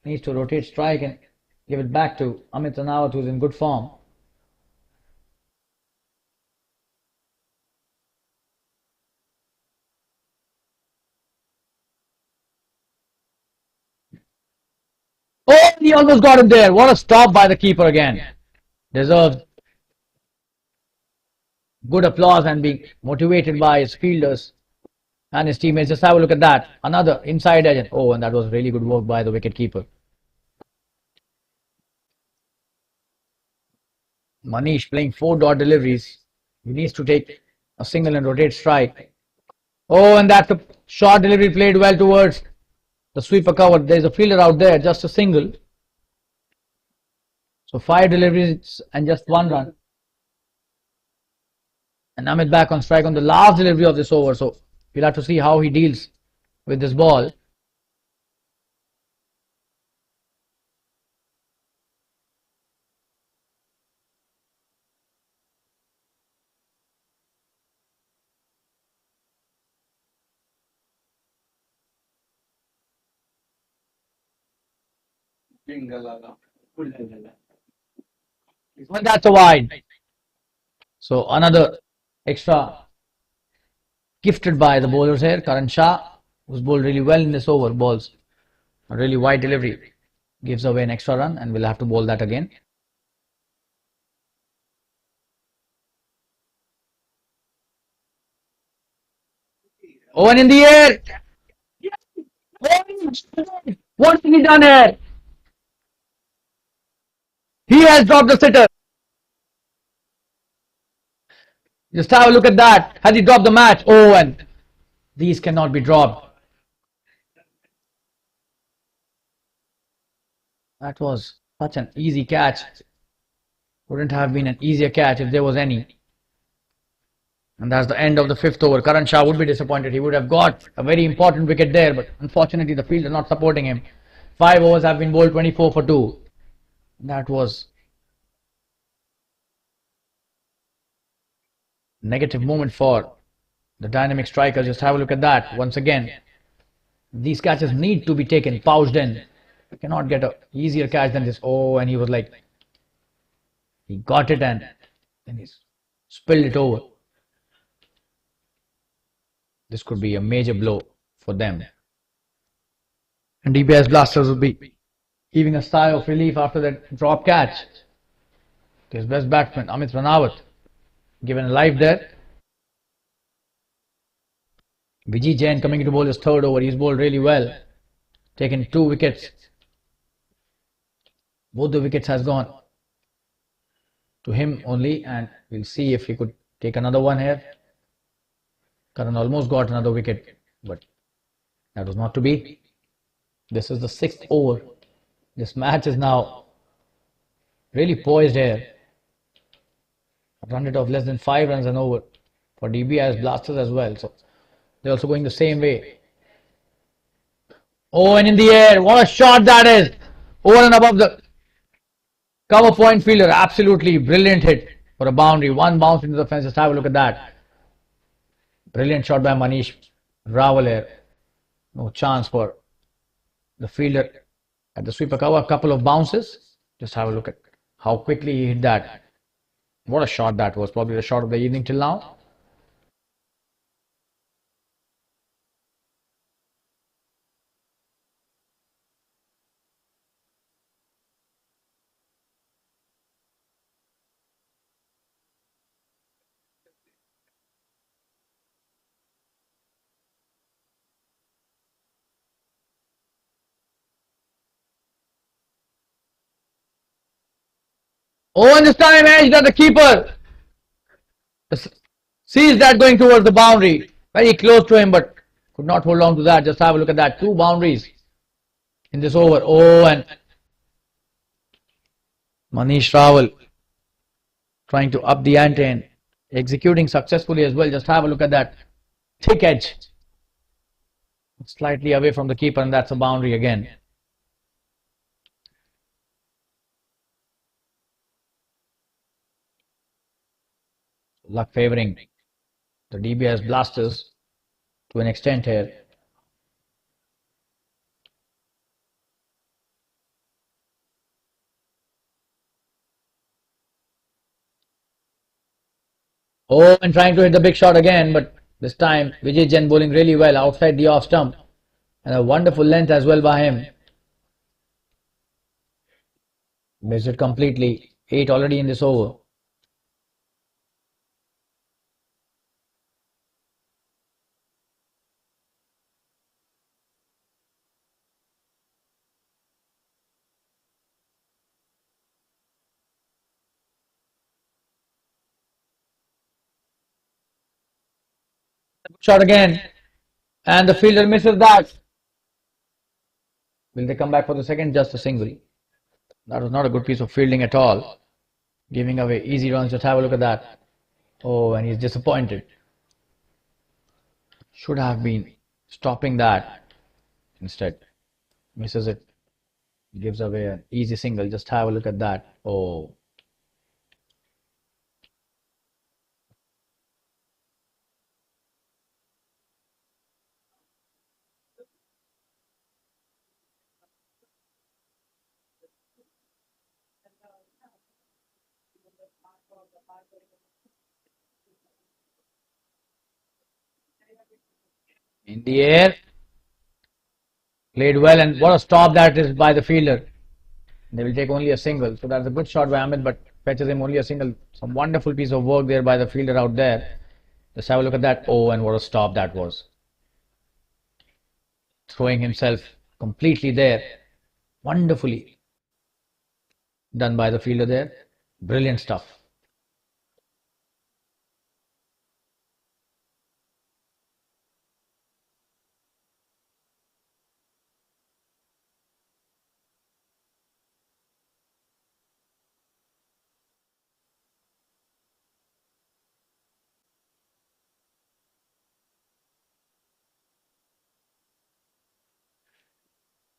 needs to rotate strike and give it back to Amit Ranawat, who's in good form. Oh, he almost got it there. What a stop by the keeper again. Deserved good applause and being motivated by his fielders and his teammates. Just have a look at that. Another inside edge. Oh, and that was really good work by the wicketkeeper. Manish playing 4 dot deliveries. He needs to take a single and rotate strike. Oh, and that's a short delivery played well towards the sweeper cover. There's a fielder out there, just a single. So 5 deliveries and just 1 run. And Amit back on strike on the last delivery of this over. So we'll have to see how he deals with this ball. Well, that's a wide. So another extra gifted by the bowlers here. Karan Shah, who's bowled really well in this over, balls a really wide delivery, gives away an extra run, and we'll have to bowl that again. Oh, and in the air. What's he done here? He has dropped the sitter. Just have a look at that. Has he dropped the match? Oh, and these cannot be dropped. That was such an easy catch. Wouldn't have been an easier catch if there was any. And that's the end of the 5th over. Karan Shah would be disappointed. He would have got a very important wicket there, but unfortunately the field is not supporting him. 5 overs have been bowled, 24 for 2. That was negative moment for the dynamic strikers. Just have a look at that once again. These catches need to be taken, pouched in. You cannot get a easier catch than this. Oh, and he was like, he got it and then he spilled it over. This could be a major blow for them. And Dbis Blasters will be heaving a sigh of relief after that drop catch. His best batsman, Amit Ranawat, given a life there. Vijit Jain coming to bowl his 3rd over. He's bowled really well, taken 2 wickets. Both the wickets has gone to him only, and we'll see if he could take another one here. Karan almost got another wicket, but that was not to be. This is the 6th over. This match is now really poised here. A run rate of less than 5 runs and over for Dbis Blasters as well. So they're also going the same way. Oh, and in the air, what a shot that is! Over and above the cover point fielder. Absolutely brilliant hit for a boundary. 1 bounce into the fence. Just have a look at that. Brilliant shot by Manish Rawal here. No chance for the fielder at the sweeper cover. A couple of bounces. Just have a look at how quickly he hit that. What a shot that was. Probably the shot of the evening till now. Oh, and this time edged at the keeper. Sees that going towards the boundary. Very close to him, but could not hold on to that. Just have a look at that. 2 boundaries in this over. Oh, and Manish Rawal trying to up the ante and executing successfully as well. Just have a look at that. Thick edge. Slightly away from the keeper, and that's a boundary again. Luck favouring the Dbis Blasters to an extent here. Oh, and trying to hit the big shot again, but this time Vijit Jain bowling really well outside the off stump, and a wonderful length as well by him. Missed it completely. 8 already in this over. Shot again, and the fielder misses that. Will they come back for the second? Just a single. That was not a good piece of fielding at all. Giving away easy runs. Just have a look at that. Oh, and he's disappointed. Should have been stopping that. Instead, misses it. Gives away an easy single. Just have a look at that. Oh. In the air. Played well, and what a stop that is by the fielder. They will take only a single. So that's a good shot by Amit, but fetches him only a single. Some wonderful piece of work there by the fielder out there. Just have a look at that. Oh, and what a stop that was. Throwing himself completely there. Wonderfully done by the fielder there. Brilliant stuff.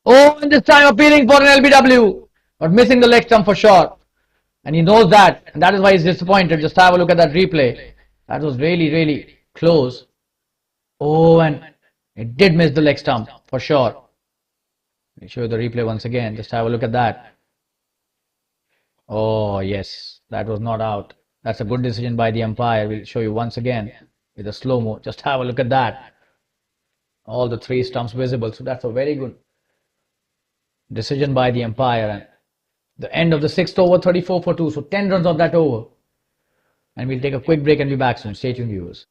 Oh, and this time appealing for an LBW, but missing the leg stump for sure. And he knows that, and that is why he's disappointed. Just have a look at that replay. That was really, really close. Oh, and it did miss the leg stump for sure. Let me show you the replay once again. Just have a look at that. Oh, yes, that was not out. That's a good decision by the umpire. We'll show you once again with a slow-mo. Just have a look at that. All the three stumps visible. So that's a very good decision by the umpire. And the end of the sixth over, 34 for 2. So 10 runs of that over. And we'll take a quick break and be back soon. Stay tuned, viewers.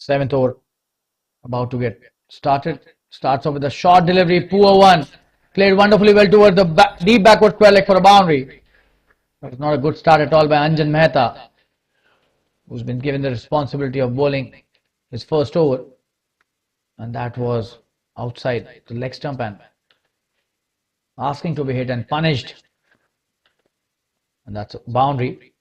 Seventh over about to get started. Starts off with a short delivery, poor one. Played wonderfully well towards the deep backward square leg for a boundary. That was not a good start at all by Anjan Mehta, who's been given the responsibility of bowling his first over. And that was outside the leg stump and asking to be hit and punished. And that's a boundary.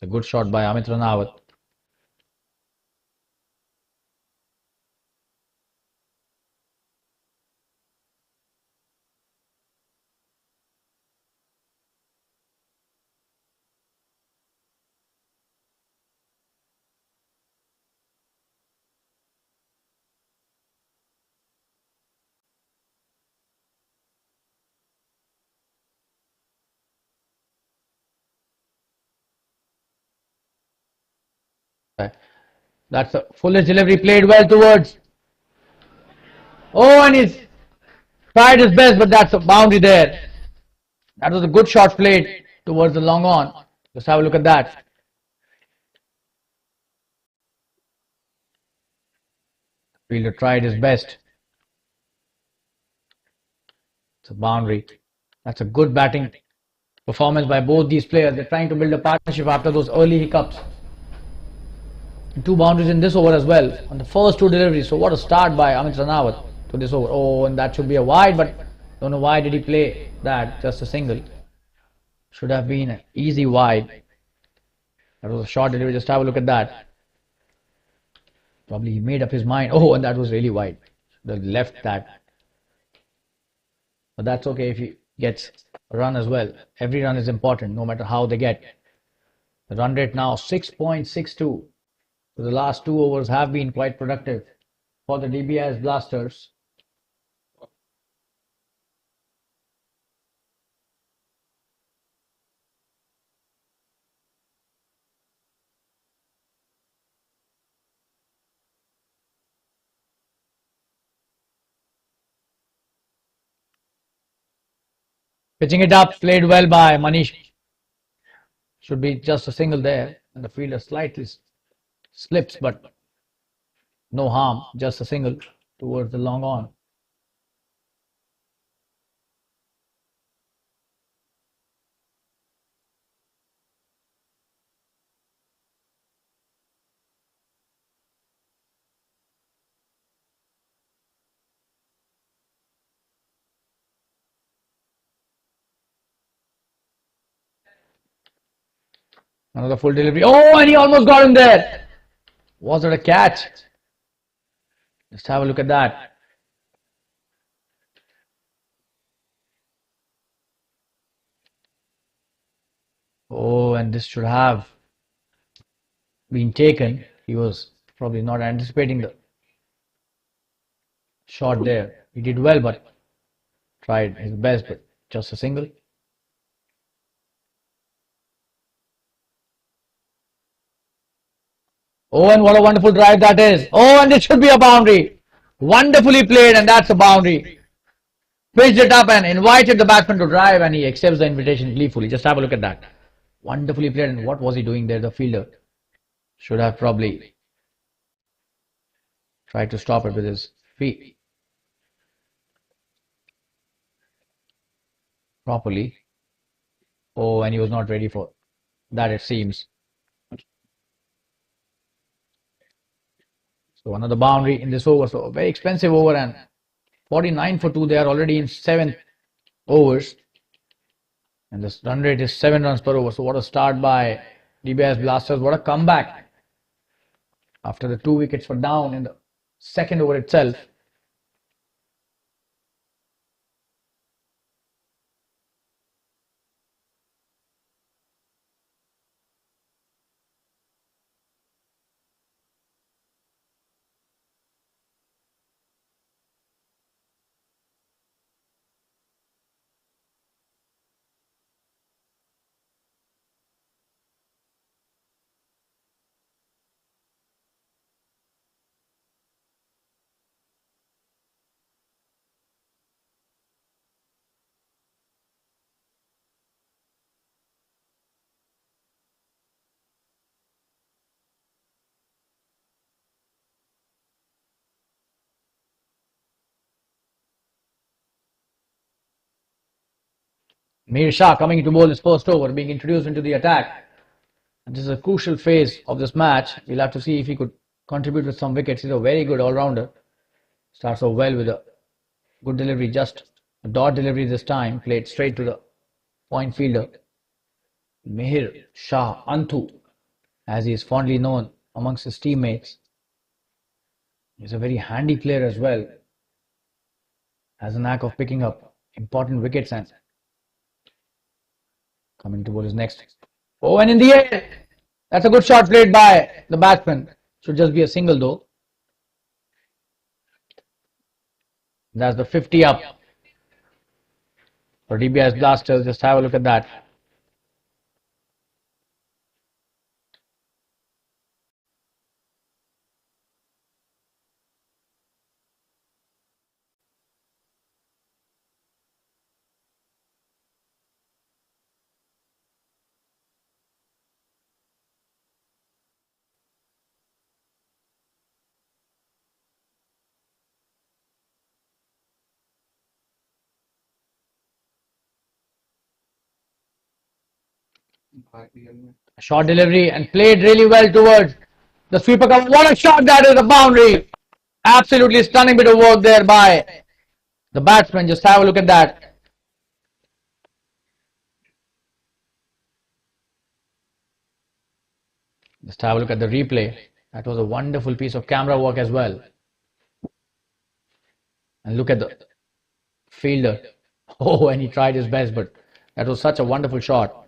It's a good shot by Amit Ranawat. That's a foolish delivery, played well towards. Oh, and he's tried his best, but that's a boundary there. That was a good shot played towards the long on. Just have a look at that. Fielder tried his best. It's a boundary. That's a good batting performance by both these players. They're trying to build a partnership after those early hiccups. Two boundaries in this over as well on the first two deliveries. So what a start by Ranawat to this over. Oh, and that should be a wide, but don't know why did he play that. Just a single. Should have been an easy wide. That was a short delivery. Just have a look at that. Probably he made up his mind. Oh, and that was really wide. Should have left that. But that's okay if he gets a run as well. Every run is important, no matter how they get. The run rate now 6.62. So the last two overs have been quite productive for the Dbis Blasters. Pitching it up, played well by Manish. Should be just a single there, and the fielder slightly slips, but no harm, just a single towards the long on. Another full delivery. Oh, and he almost got him there. Was it a catch? Just have a look at that. Oh, and this should have been taken. He was probably not anticipating the shot there. He did well, but tried his best, but just a single. Oh, and what a wonderful drive that is. Oh, and it should be a boundary. Wonderfully played, and that's a boundary. Pitched it up and invited the batsman to drive, and he accepts the invitation gleefully. Just have a look at that. Wonderfully played, and what was he doing there? The fielder should have probably tried to stop it with his feet properly. Oh, and he was not ready for that, it seems. So another boundary in this over. So a very expensive over, and 49 for 2. They are already in 7 overs. And this run rate is 7 runs per over. So what a start by Dbis Blasters. What a comeback after the 2 wickets were down in the second over itself. Mir Shah coming to bowl his first over, being introduced into the attack. And this is a crucial phase of this match. We'll have to see if he could contribute with some wickets. He's a very good all-rounder. Starts off well with a good delivery, just a dot delivery this time, played straight to the point fielder. Mir Shah Antu, as he is fondly known amongst his teammates. He's a very handy player as well. Has a knack of picking up important wickets and coming to bowl his next. Oh, and in the air. That's a good shot played by the batsman. Should just be a single though. That's the 50 up for Dbis Blasters. Just have a look at that. A short delivery and played really well towards the sweeper cover. What a shot that is, a boundary. Absolutely stunning bit of work there by the batsman. Just have a look at that. Just have a look at the replay. That was a wonderful piece of camera work as well. And look at the fielder. Oh, and he tried his best, but that was such a wonderful shot.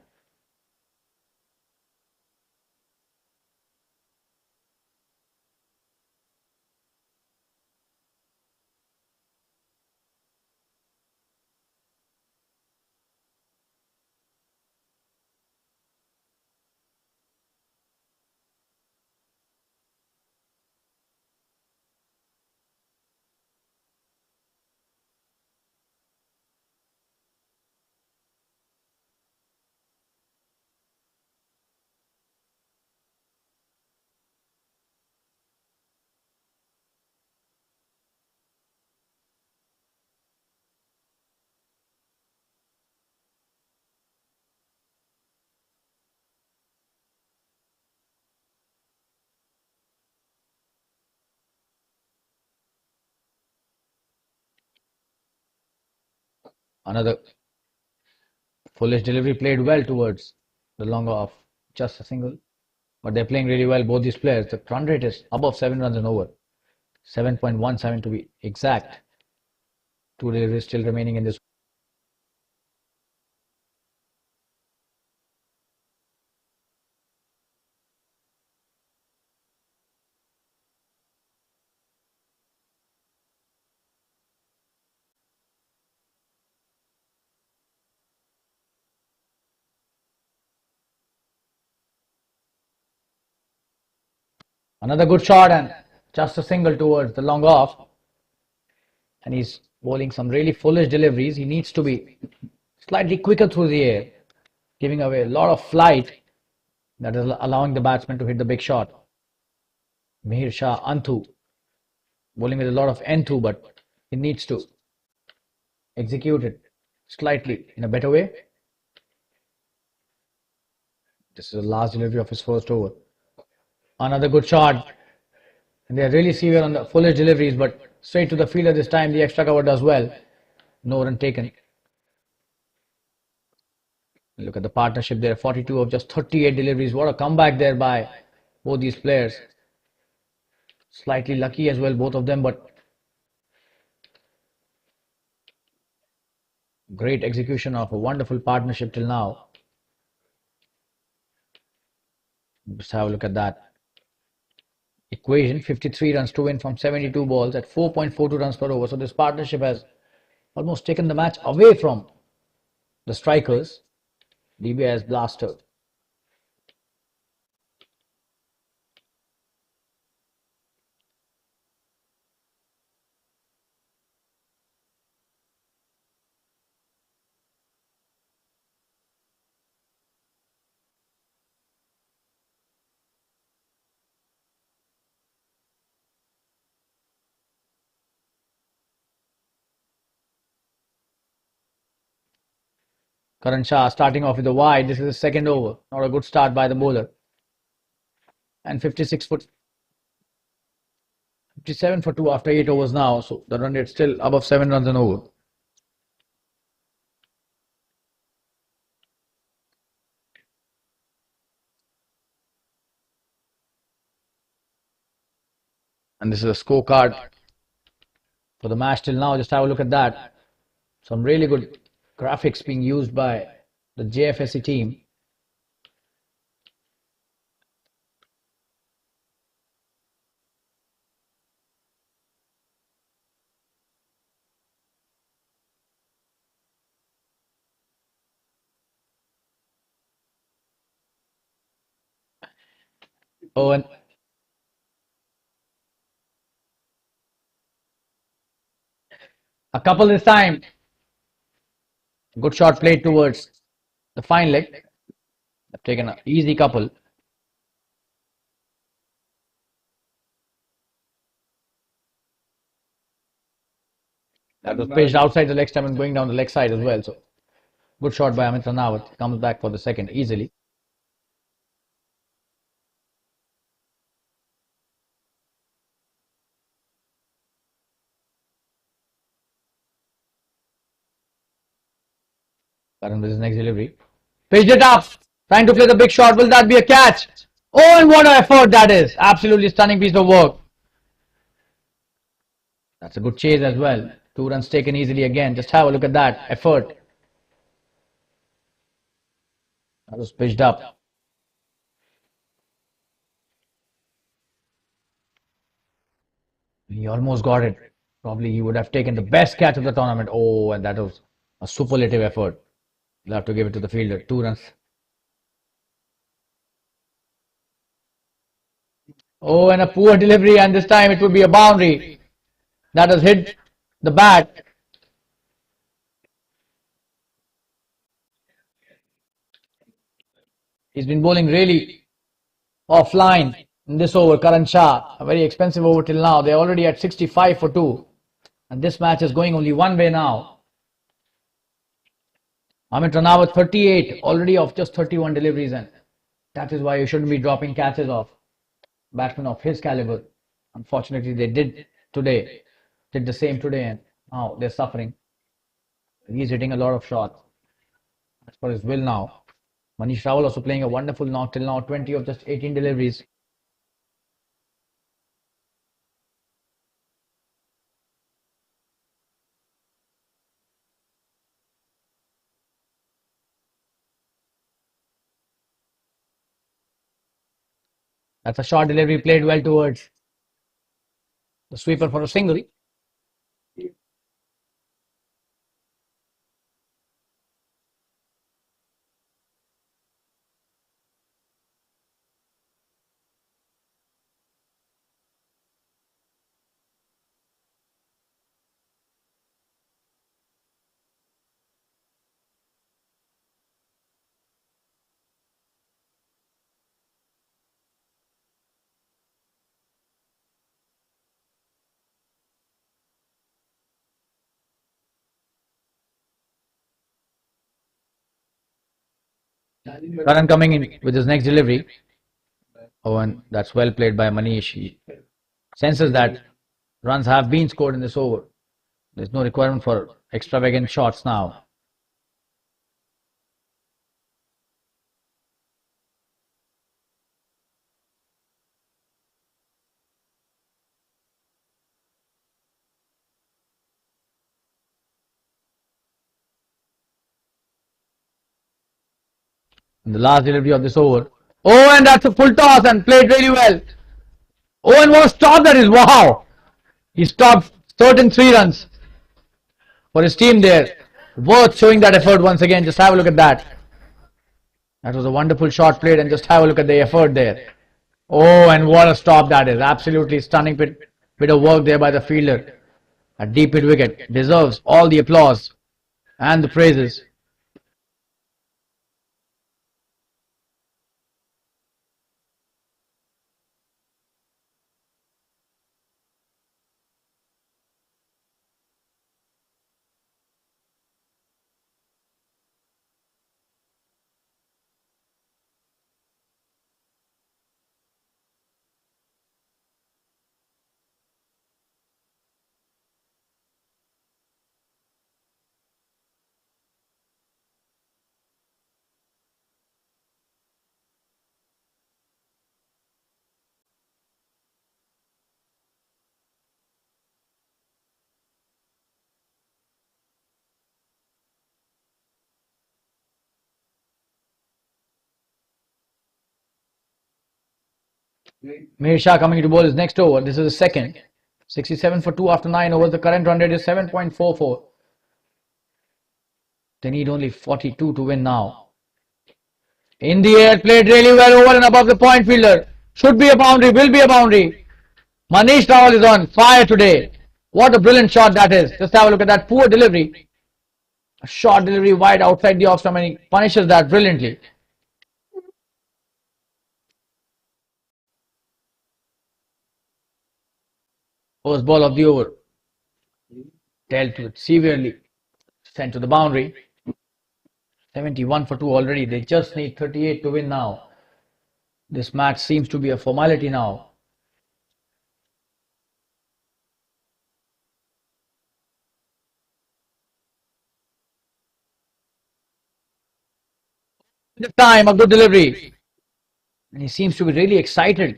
Another foolish delivery played well towards the long off. Just a single. But they're playing really well, both these players. The run rate is above 7 runs and over. 7.17 to be exact. Two deliveries still remaining in this. Another good shot and just a single towards the long off. And he's bowling some really foolish deliveries. He needs to be slightly quicker through the air, giving away a lot of flight that is allowing the batsman to hit the big shot. Mihir Shah Anthu bowling with a lot of N2, but he needs to execute it slightly in a better way. This is the last delivery of his first over. Another good shot. And they are really severe on the foolish deliveries, but straight to the fielder this time. The extra cover does well. No run taken. Look at the partnership there. 42 of just 38 deliveries. What a comeback there by both these players. Slightly lucky as well, both of them, but great execution of a wonderful partnership till now. Just have a look at that equation. 53 runs to win from 72 balls at 4.42 runs per over. So this partnership has almost taken the match away from the strikers. Dbis blaster. Karan Shah starting off with a wide. This is the second over. Not a good start by the bowler. And 56 for 57 for 2 after 8 overs now. So the run rate still above 7 runs and over. And this is a scorecard for the match till now. Just have a look at that. Some really good graphics being used by the Jfsc team. Oh, and a couple this time. Good shot played towards the fine leg. They've taken an easy couple. That was pitched outside the leg stump and going down the leg side as well. So good shot by Amit Ranawat. Comes back for the second easily. Karan with his next delivery. Pitched it up. Trying to play the big shot. Will that be a catch? Oh, and what an effort that is. Absolutely stunning piece of work. That's a good chase as well. 2 runs taken easily again. Just have a look at that effort. That was pitched up. He almost got it. Probably he would have taken the best catch of the tournament. Oh, and that was a superlative effort. You'll have to give it to the fielder. 2 runs. Oh, and a poor delivery, and this time it would be a boundary. That has hit the bat. He's been bowling really offline in this over. Karan Shah, a very expensive over till now. They're already at 65 for 2. And this match is going only one way now. Ranawat 38, already off just 31 deliveries, and that is why you shouldn't be dropping catches off batsmen of his caliber. Unfortunately, they did today, did the same today, and now they're suffering. He's hitting a lot of shots. As per his will now. Manish Rawal also playing a wonderful knock till now, 20 of just 18 deliveries. That's a short delivery played well towards the sweeper for a single. Karan coming in with his next delivery. Oh, and that's well played by Manish. He senses that runs have been scored in this over. There's no requirement for extravagant shots now. In the last delivery of this over. Oh, and that's a full toss and played really well. Oh, and what a stop that is. Wow. He stopped third and 3 runs for his team there. Worth showing that effort once again. Just have a look at that. That was a wonderful shot played, and just have a look at the effort there. Oh, and what a stop that is. Absolutely stunning bit of work there by the fielder. A deep hit wicket. Deserves all the applause and the praises. Mihir Shah coming to bowl his next over. This is the second. 67 for 2 after 9 overs. The current run rate is 7.44. They need only 42 to win now. In the air, played really well over and above the point fielder. Should be a boundary, will be a boundary. Manish Rawal is on fire today. What a brilliant shot that is. Just have a look at that poor delivery. A short delivery wide outside the off stump, and he punishes that brilliantly. First ball of the over. Dealt with severely. Sent to the boundary. 71 for 2 already. They just need 38 to win now. This match seems to be a formality now. This time a good delivery. And he seems to be really excited.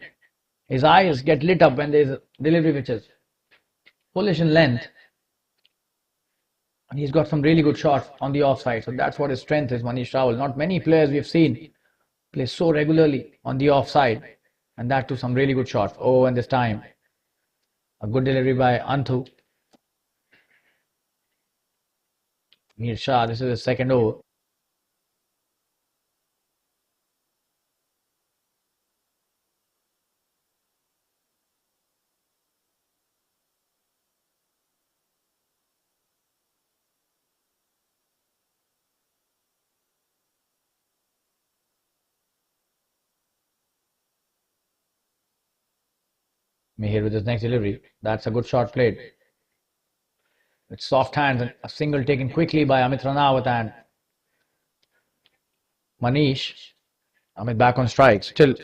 His eyes get lit up when there's a delivery which is bullish in length. And he's got some really good shots on the offside. So that's what his strength is, Manish Rawal. Not many players we've seen play so regularly on the offside. And that too some really good shots. Oh, and this time a good delivery by Anthu. Mir Shah, this is his second over. Mihir with his next delivery. That's a good shot played. With soft hands and a single taken quickly by Amit Ranawat and Manish. Amit back on strike. Still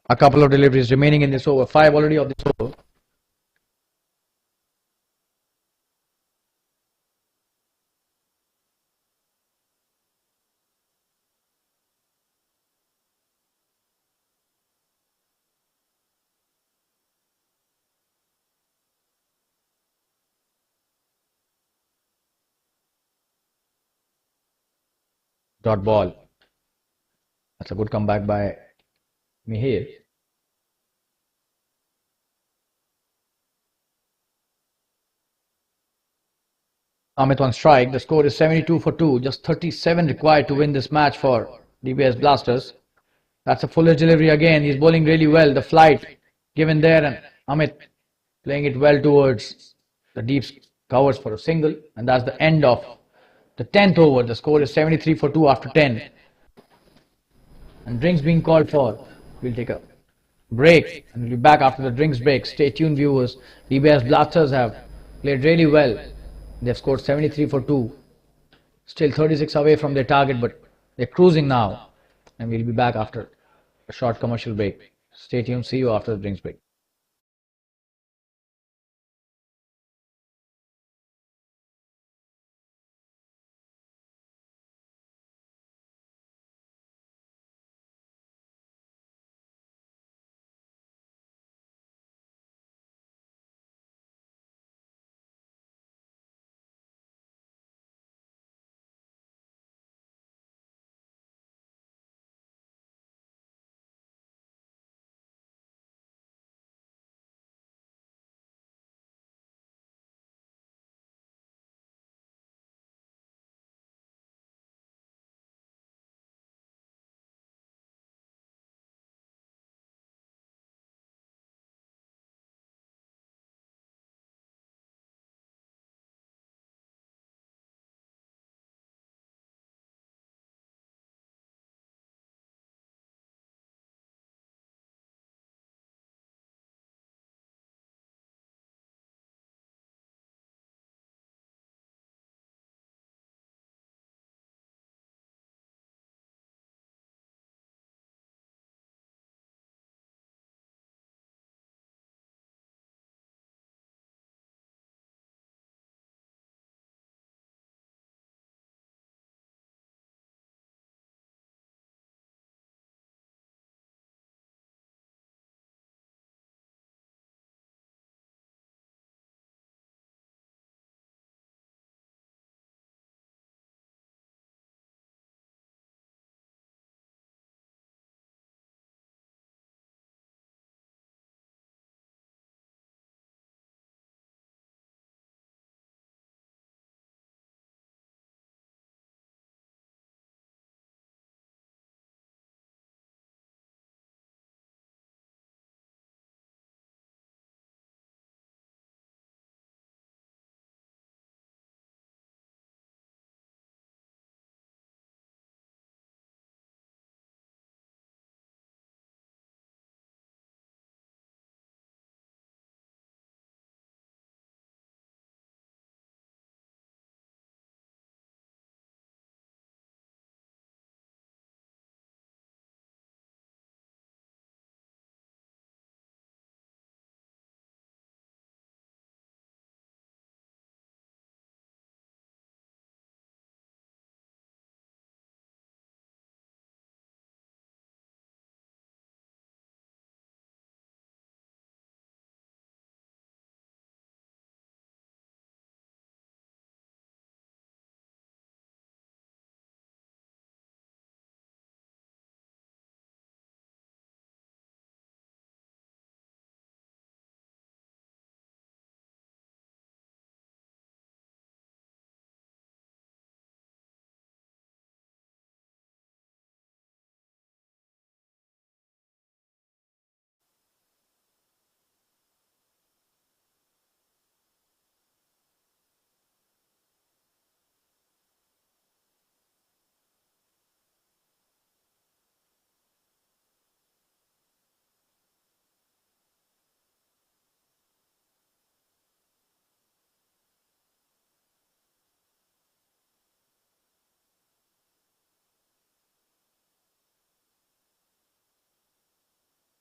a couple of deliveries remaining in this over. 5 already of this over. Dot ball. That's a good comeback by Mihir. Amit on strike. The score is 72 for 2. Just 37 required to win this match for Dbis Blasters. That's a foolish delivery again. He's bowling really well. The flight given there and Amit playing it well towards the deep covers for a single. And that's the end of the 10th over. The score is 73 for 2 after 10. And drinks being called for. We'll take a break and we'll be back after the drinks break. Stay tuned, viewers. Dbis Blasters have played really well. They've scored 73 for 2. Still 36 away from their target, but they're cruising now. And we'll be back after a short commercial break. Stay tuned. See you after the drinks break.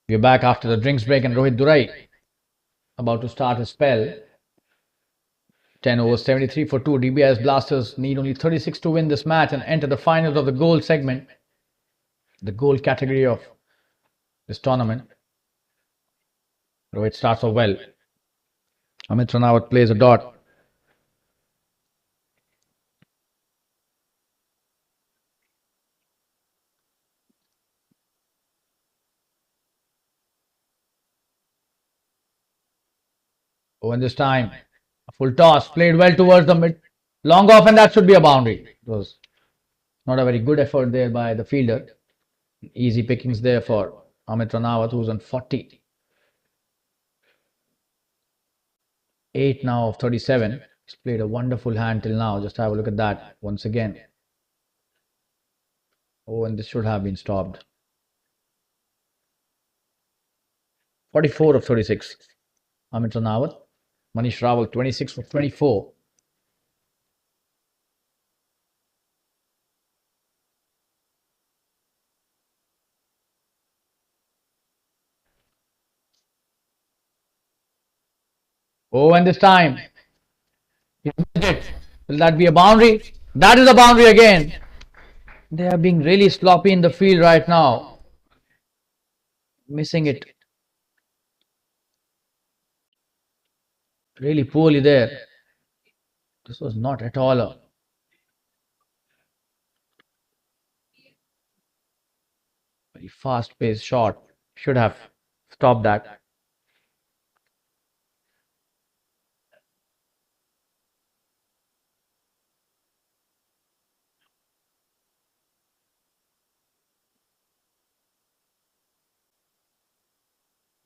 We're back after the drinks break and Rohit Durai about to start his spell. 10 overs, 73 for 2. Dbis Blasters need only 36 to win this match and enter the finals of the gold segment, the gold category of this tournament. Rohit starts off well. Amit Ranawat plays a dot. Oh, and this time, a full toss, played well towards the mid. Long off, and that should be a boundary. It was not a very good effort there by the fielder. Easy pickings there for Amit Ranawat, who's on 40. 8 now of 37. He's played a wonderful hand till now. Just have a look at that once again. Oh, and this should have been stopped. 44 of 36. Amit Ranawat. Manish Rawal, 26 for 24. Oh, and this time, he missed it. Will that be a boundary? That is a boundary again. They are being really sloppy in the field right now. Missing it really poorly there. This was not at all a very fast-paced shot. Should have stopped that.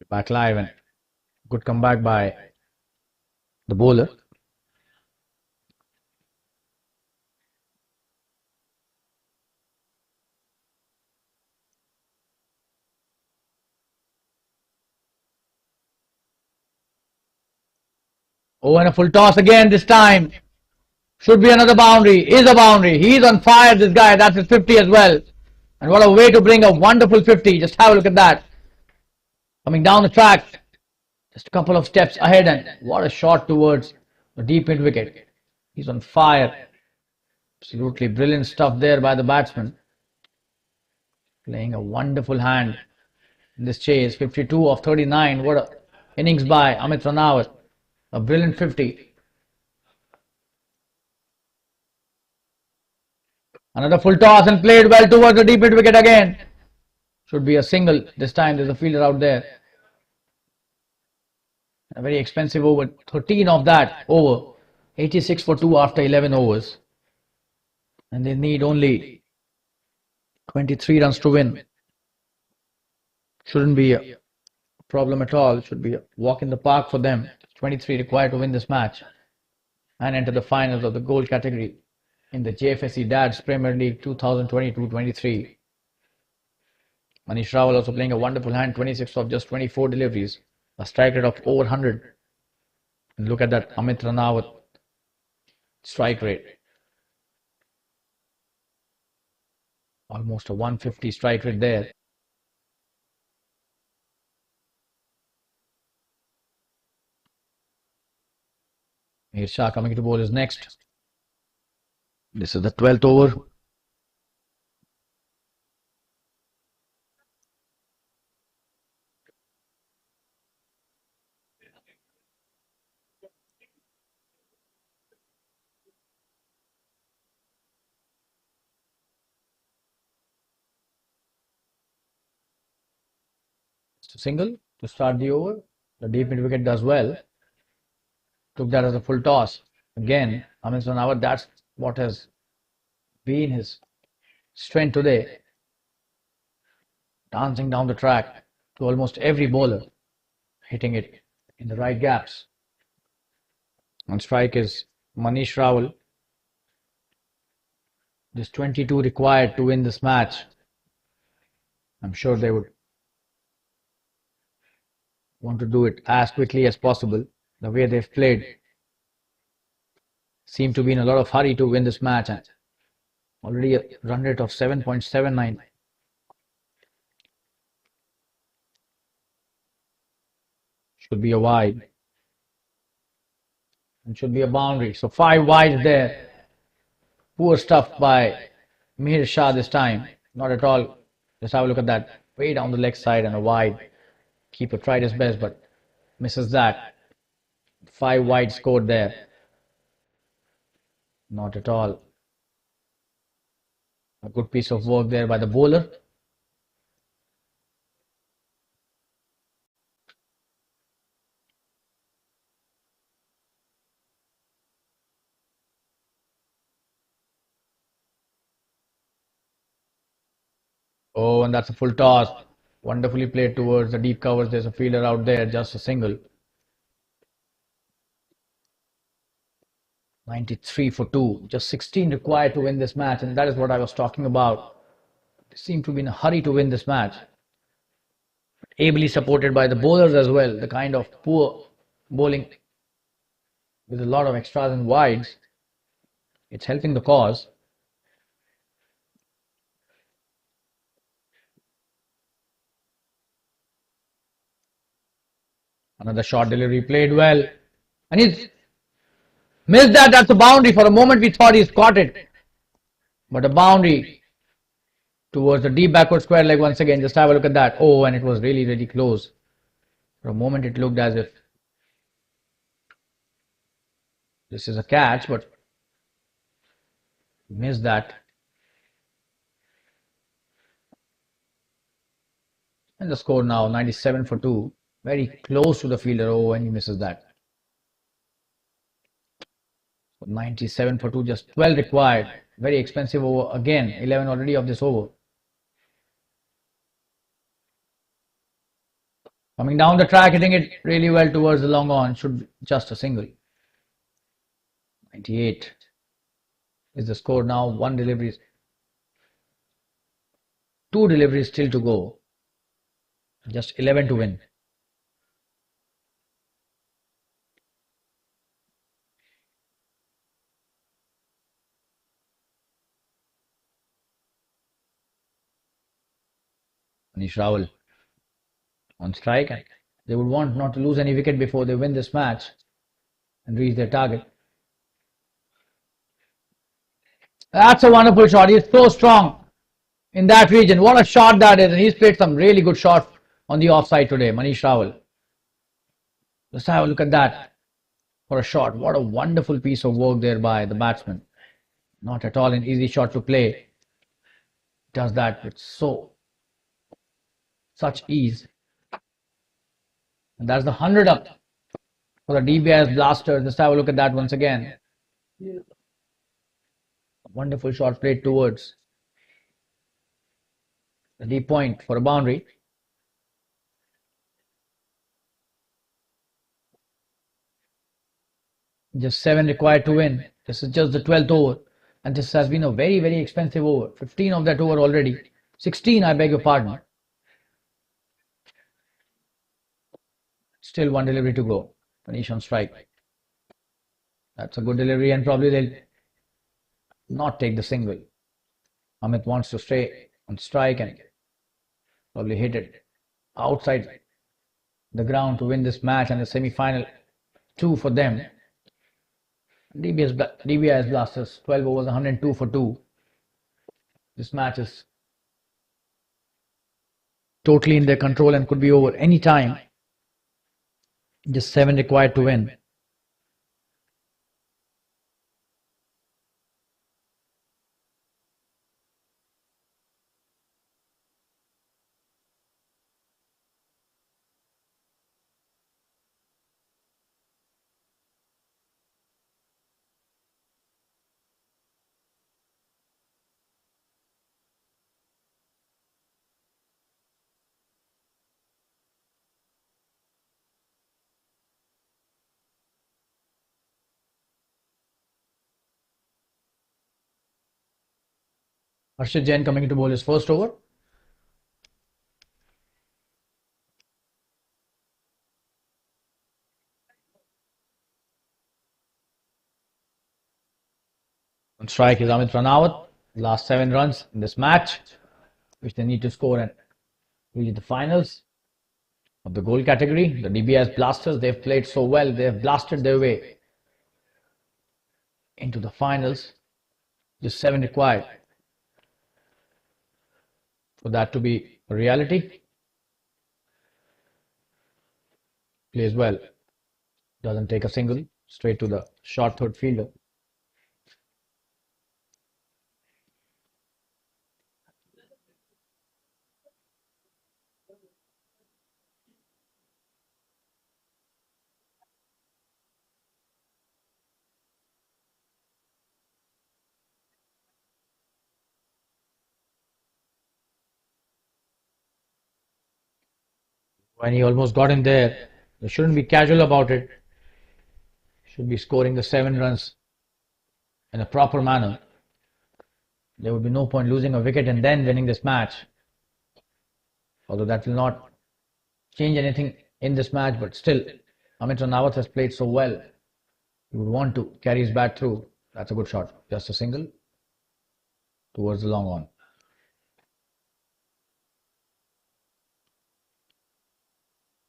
Back live and good comeback by the bowler. Oh, and a full toss again this time. Should be another boundary. Is a boundary. He's on fire, this guy. That's his 50 as well. And what a way to bring a wonderful 50. Just have a look at that. Coming down the track. Just a couple of steps ahead, and what a shot towards the deep mid wicket. He's on fire. Absolutely brilliant stuff there by the batsman. Playing a wonderful hand in this chase. 52 of 39. What a innings by Amit Ranawat. A brilliant 50. Another full toss and played well towards the deep mid wicket again. Should be a single. This time there's a fielder out there. A very expensive over. 13 of that over. 86 for 2 after 11 overs. And they need only 23 runs to win. Shouldn't be a problem at all. Should be a walk in the park for them. 23 required to win this match and enter the finals of the gold category in the Jfsc Dads Premier League 2022-23. Manish Rawal also playing a wonderful hand. 26 of just 24 deliveries. A strike rate of over 100. And look at that Amit Ranawat strike rate. Almost a 150 strike rate there. Mir Shah coming to bowl is next. This is the 12th over. Single to start the over. The deep mid wicket does well. Took that as a full toss. Again, Amit Ranawat, that's what has been his strength today. Dancing down the track to almost every bowler, hitting it in the right gaps. On strike is Manish Rawal. There's 22 required to win this match. I'm sure they would want to do it as quickly as possible. The way they've played seem to be in a lot of hurry to win this match. And already a run rate of 7.79. Should be a wide. And should be a boundary. So 5 wides there. Poor stuff by Mihir Shah this time. Not at all. Just have a look at that. Way down the leg side and a wide. Keeper tried his best but misses that. 5 wide scored there. Not at all. A good piece of work there by the bowler. Oh, and that's a full toss. Wonderfully played towards the deep covers. There's a fielder out there, just a single. 93 for 2. Just 16 required to win this match, and that is what I was talking about. They seem to be in a hurry to win this match. Ably supported by the bowlers as well. The kind of poor bowling with a lot of extras and wides. It's helping the cause. Another short delivery played well. And he's missed that. That's a boundary. For a moment we thought he's caught it. But a boundary towards the deep backward square leg once again. Just have a look at that. Oh, and it was really, really close. For a moment it looked as if this is a catch, but missed that. And the score now 97 for 2. Very close to the fielder. Oh, and he misses that. 97 for 2, just 12 required. Very expensive over again. 11 already of this over. Coming down the track, hitting it really well towards the long on. Should be just a single. 98 is the score now. 1 delivery. 2 deliveries still to go. Just 11 to win. Manish Rawal on strike. They would want not to lose any wicket before they win this match and reach their target. That's a wonderful shot. He's so strong in that region. What a shot that is. And he's played some really good shots on the offside today, Manish Rawal. Let's have a look at that for a shot. What a wonderful piece of work there by the batsman. Not at all an easy shot to play. Does that with such ease. And that's the 100 up for the Dbis blaster. Let's have a look at that once again. A wonderful shot played towards the deep point for a boundary. Just 7 required to win. This is just the 12th over. And this has been a very, very expensive over. 15 of that over already. 16, I beg your pardon. Still 1 delivery to go. Manish on strike. That's a good delivery and probably they'll not take the single. Amit wants to stay on strike and probably hit it outside the ground to win this match and the semi-final 2 for them. Dbis blasters 12 overs, 102 for 2. This match is totally in their control and could be over any time. Just 7 required to win. Harshit Jain coming to bowl his first over. On strike is Amit Ranawat. Last 7 runs in this match, which they need to score and reach the finals. of the goal category. The Dbis Blasters, they've played so well. They've blasted their way into the finals. Just 7 required for that to be a reality. Plays well. Doesn't take a single. Straight to the short third fielder. When he almost got in there, they shouldn't be casual about it. Should be scoring the 7 runs in a proper manner. There would be no point losing a wicket and then winning this match. Although that will not change anything in this match, but still, Ranawat has played so well. He would want to carry his bat through. That's a good shot. Just a single towards the long on.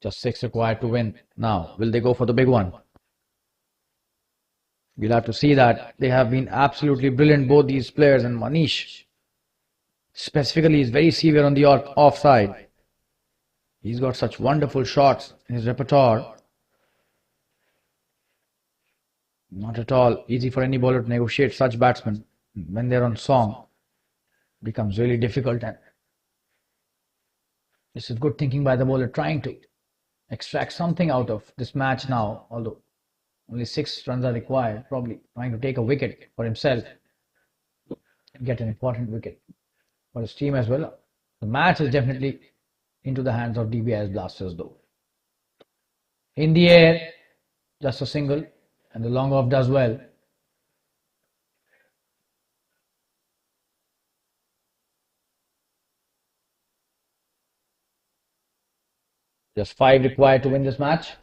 Just 6 required to win. Now, will they go for the big one? We'll have to see that. They have been absolutely brilliant, both these players, and Manish specifically is very severe on the offside. He's got such wonderful shots in his repertoire. Not at all easy for any bowler to negotiate such batsmen. When they're on song, it becomes really difficult, and this is good thinking by the bowler, trying to extract something out of this match now, although only 6 runs are required, probably trying to take a wicket for himself and get an important wicket for his team as well. The match is definitely into the hands of Dbis Blasters though. In the air, just a single, and the long off does well. Just 5 required to win this match.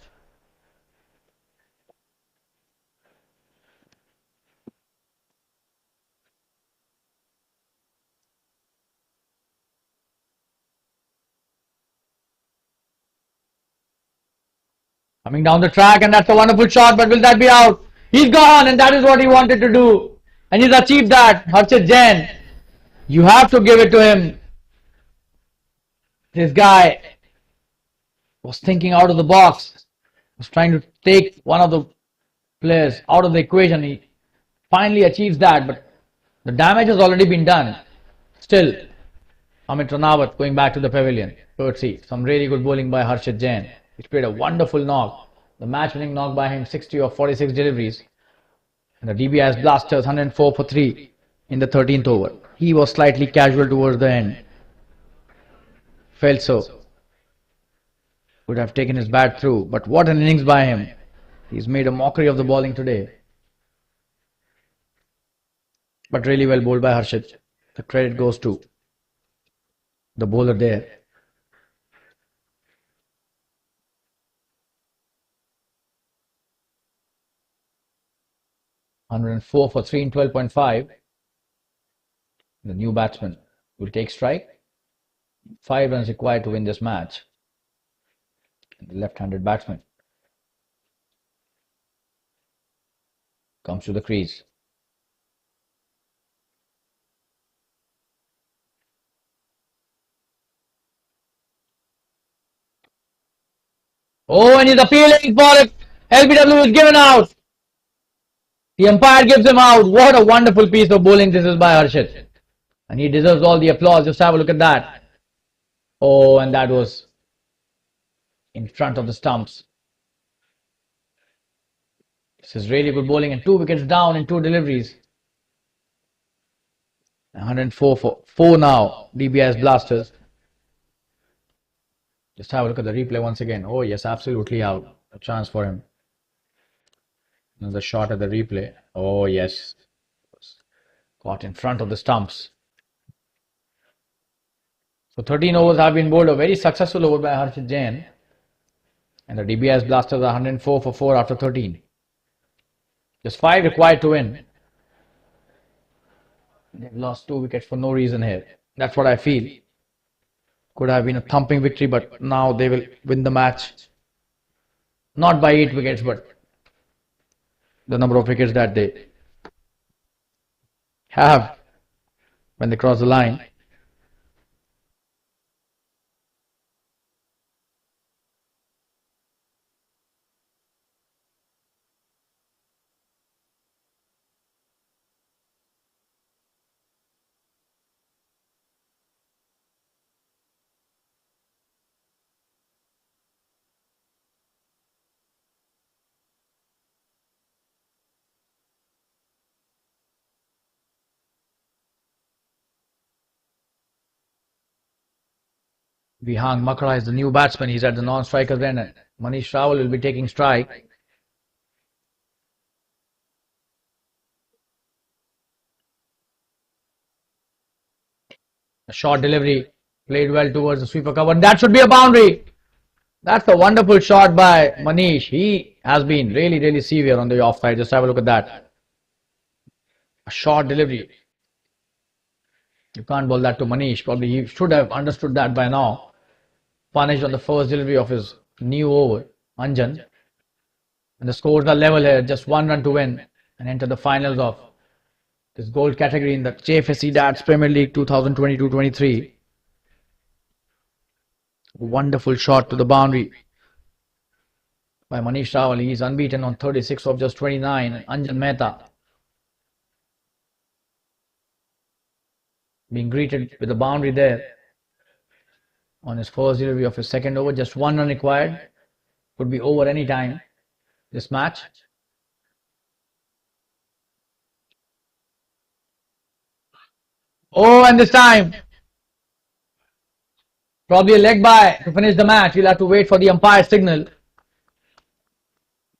Coming down the track, and that's a wonderful shot, but will that be out? He's gone, and that is what he wanted to do. And he's achieved that. Harshit Jain, you have to give it to him. This guy was thinking out of the box, was trying to take one of the players out of the equation. He finally achieves that, but the damage has already been done. Still, Ranawat going back to the pavilion. Courtesy, some really good bowling by Harshit Jain. He's played a wonderful knock. The match-winning knock by him, 60 of 46 deliveries. And the Dbis Blasters, 104 for 3 in the 13th over. He was slightly casual towards the end. Felt so. Would have taken his bat through. But what an innings by him. He's made a mockery of the bowling today. But really well bowled by Harshit. The credit goes to the bowler there. (104 for 3 in 12.5). The new batsman will take strike. 5 runs required to win this match. And the left-handed batsman comes to the crease. Oh, and he's appealing for it. LBW is given out. The umpire gives him out. What a wonderful piece of bowling this is by Harshit. And he deserves all the applause. Just have a look at that. Oh, and that was in front of the stumps. This is really good bowling, and 2 wickets down in 2 deliveries. 104 for 4 now, Dbis Blasters. Just have a look at the replay once again. Oh yes, absolutely out. A chance for him. Another shot at the replay. Oh yes. Caught in front of the stumps. So 13 overs have been bowled. A very successful over by Harshit Jain. And the Dbis Blasters are 104 for 4 after 13. Just 5 required to win. They've lost 2 wickets for no reason here. That's what I feel. Could have been a thumping victory, but now they will win the match. Not by 8 wickets, but the number of wickets that they have when they cross the line. Vihang Makra is the new batsman. He's at the non-striker end. And Manish Rawal will be taking strike. A short delivery, played well towards the sweeper cover. That should be a boundary. That's a wonderful shot by Manish. He has been really, really severe on the offside. Just have a look at that. A short delivery. You can't bowl that to Manish. Probably he should have understood that by now. Punished on the first delivery of his new over, Anjan. And the scores are level here. Just 1 run to win and enter the finals of this gold category in the Jfsc Darts Premier League 2022-23. Wonderful shot to the boundary by Manish Rawal. He is unbeaten on 36 of just 29. And Anjan Mehta being greeted with a boundary there on his first delivery of his second over. Just 1 run required. Could be over any time this match. Oh, and this time probably a leg bye to finish the match. You'll have to wait for the umpire signal.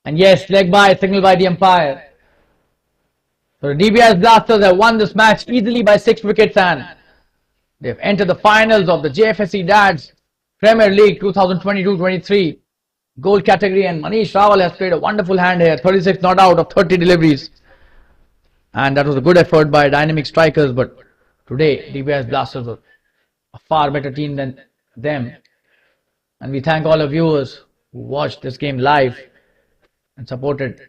And yes, leg bye signal by the umpire. So the Dbis Blasters have won this match easily by 6 wickets and they've entered the finals of the Jfsc Darts Premier League 2022-23 gold category. And Manish Rawal has played a wonderful hand here. 36 not out of 30 deliveries. And that was a good effort by dynamic strikers. But today, Dbis Blasters were a far better team than them. And we thank all the viewers who watched this game live and supported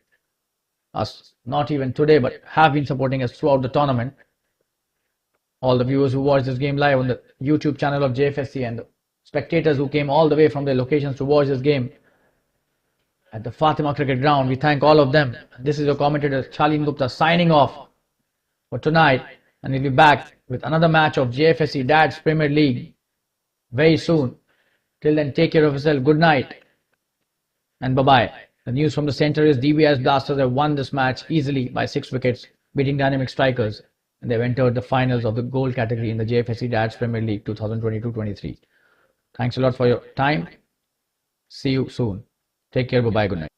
us, not even today, but have been supporting us throughout the tournament. All the viewers who watched this game live on the YouTube channel of Jfsc and the spectators who came all the way from their locations to watch this game at the Fatima Cricket Ground. We thank all of them. This is your commentator Charlie Gupta signing off for tonight, and we'll be back with another match of Jfsc Darts Premier League very soon. Till then, take care of yourself. Good night and bye-bye. The news from the centre is Dbis Blasters have won this match easily by 6 wickets, beating dynamic strikers, and they've entered the finals of the gold category in the Jfsc Darts Premier League 2022-23. Thanks a lot for your time. See you soon. Take care. Bye-bye. Good night.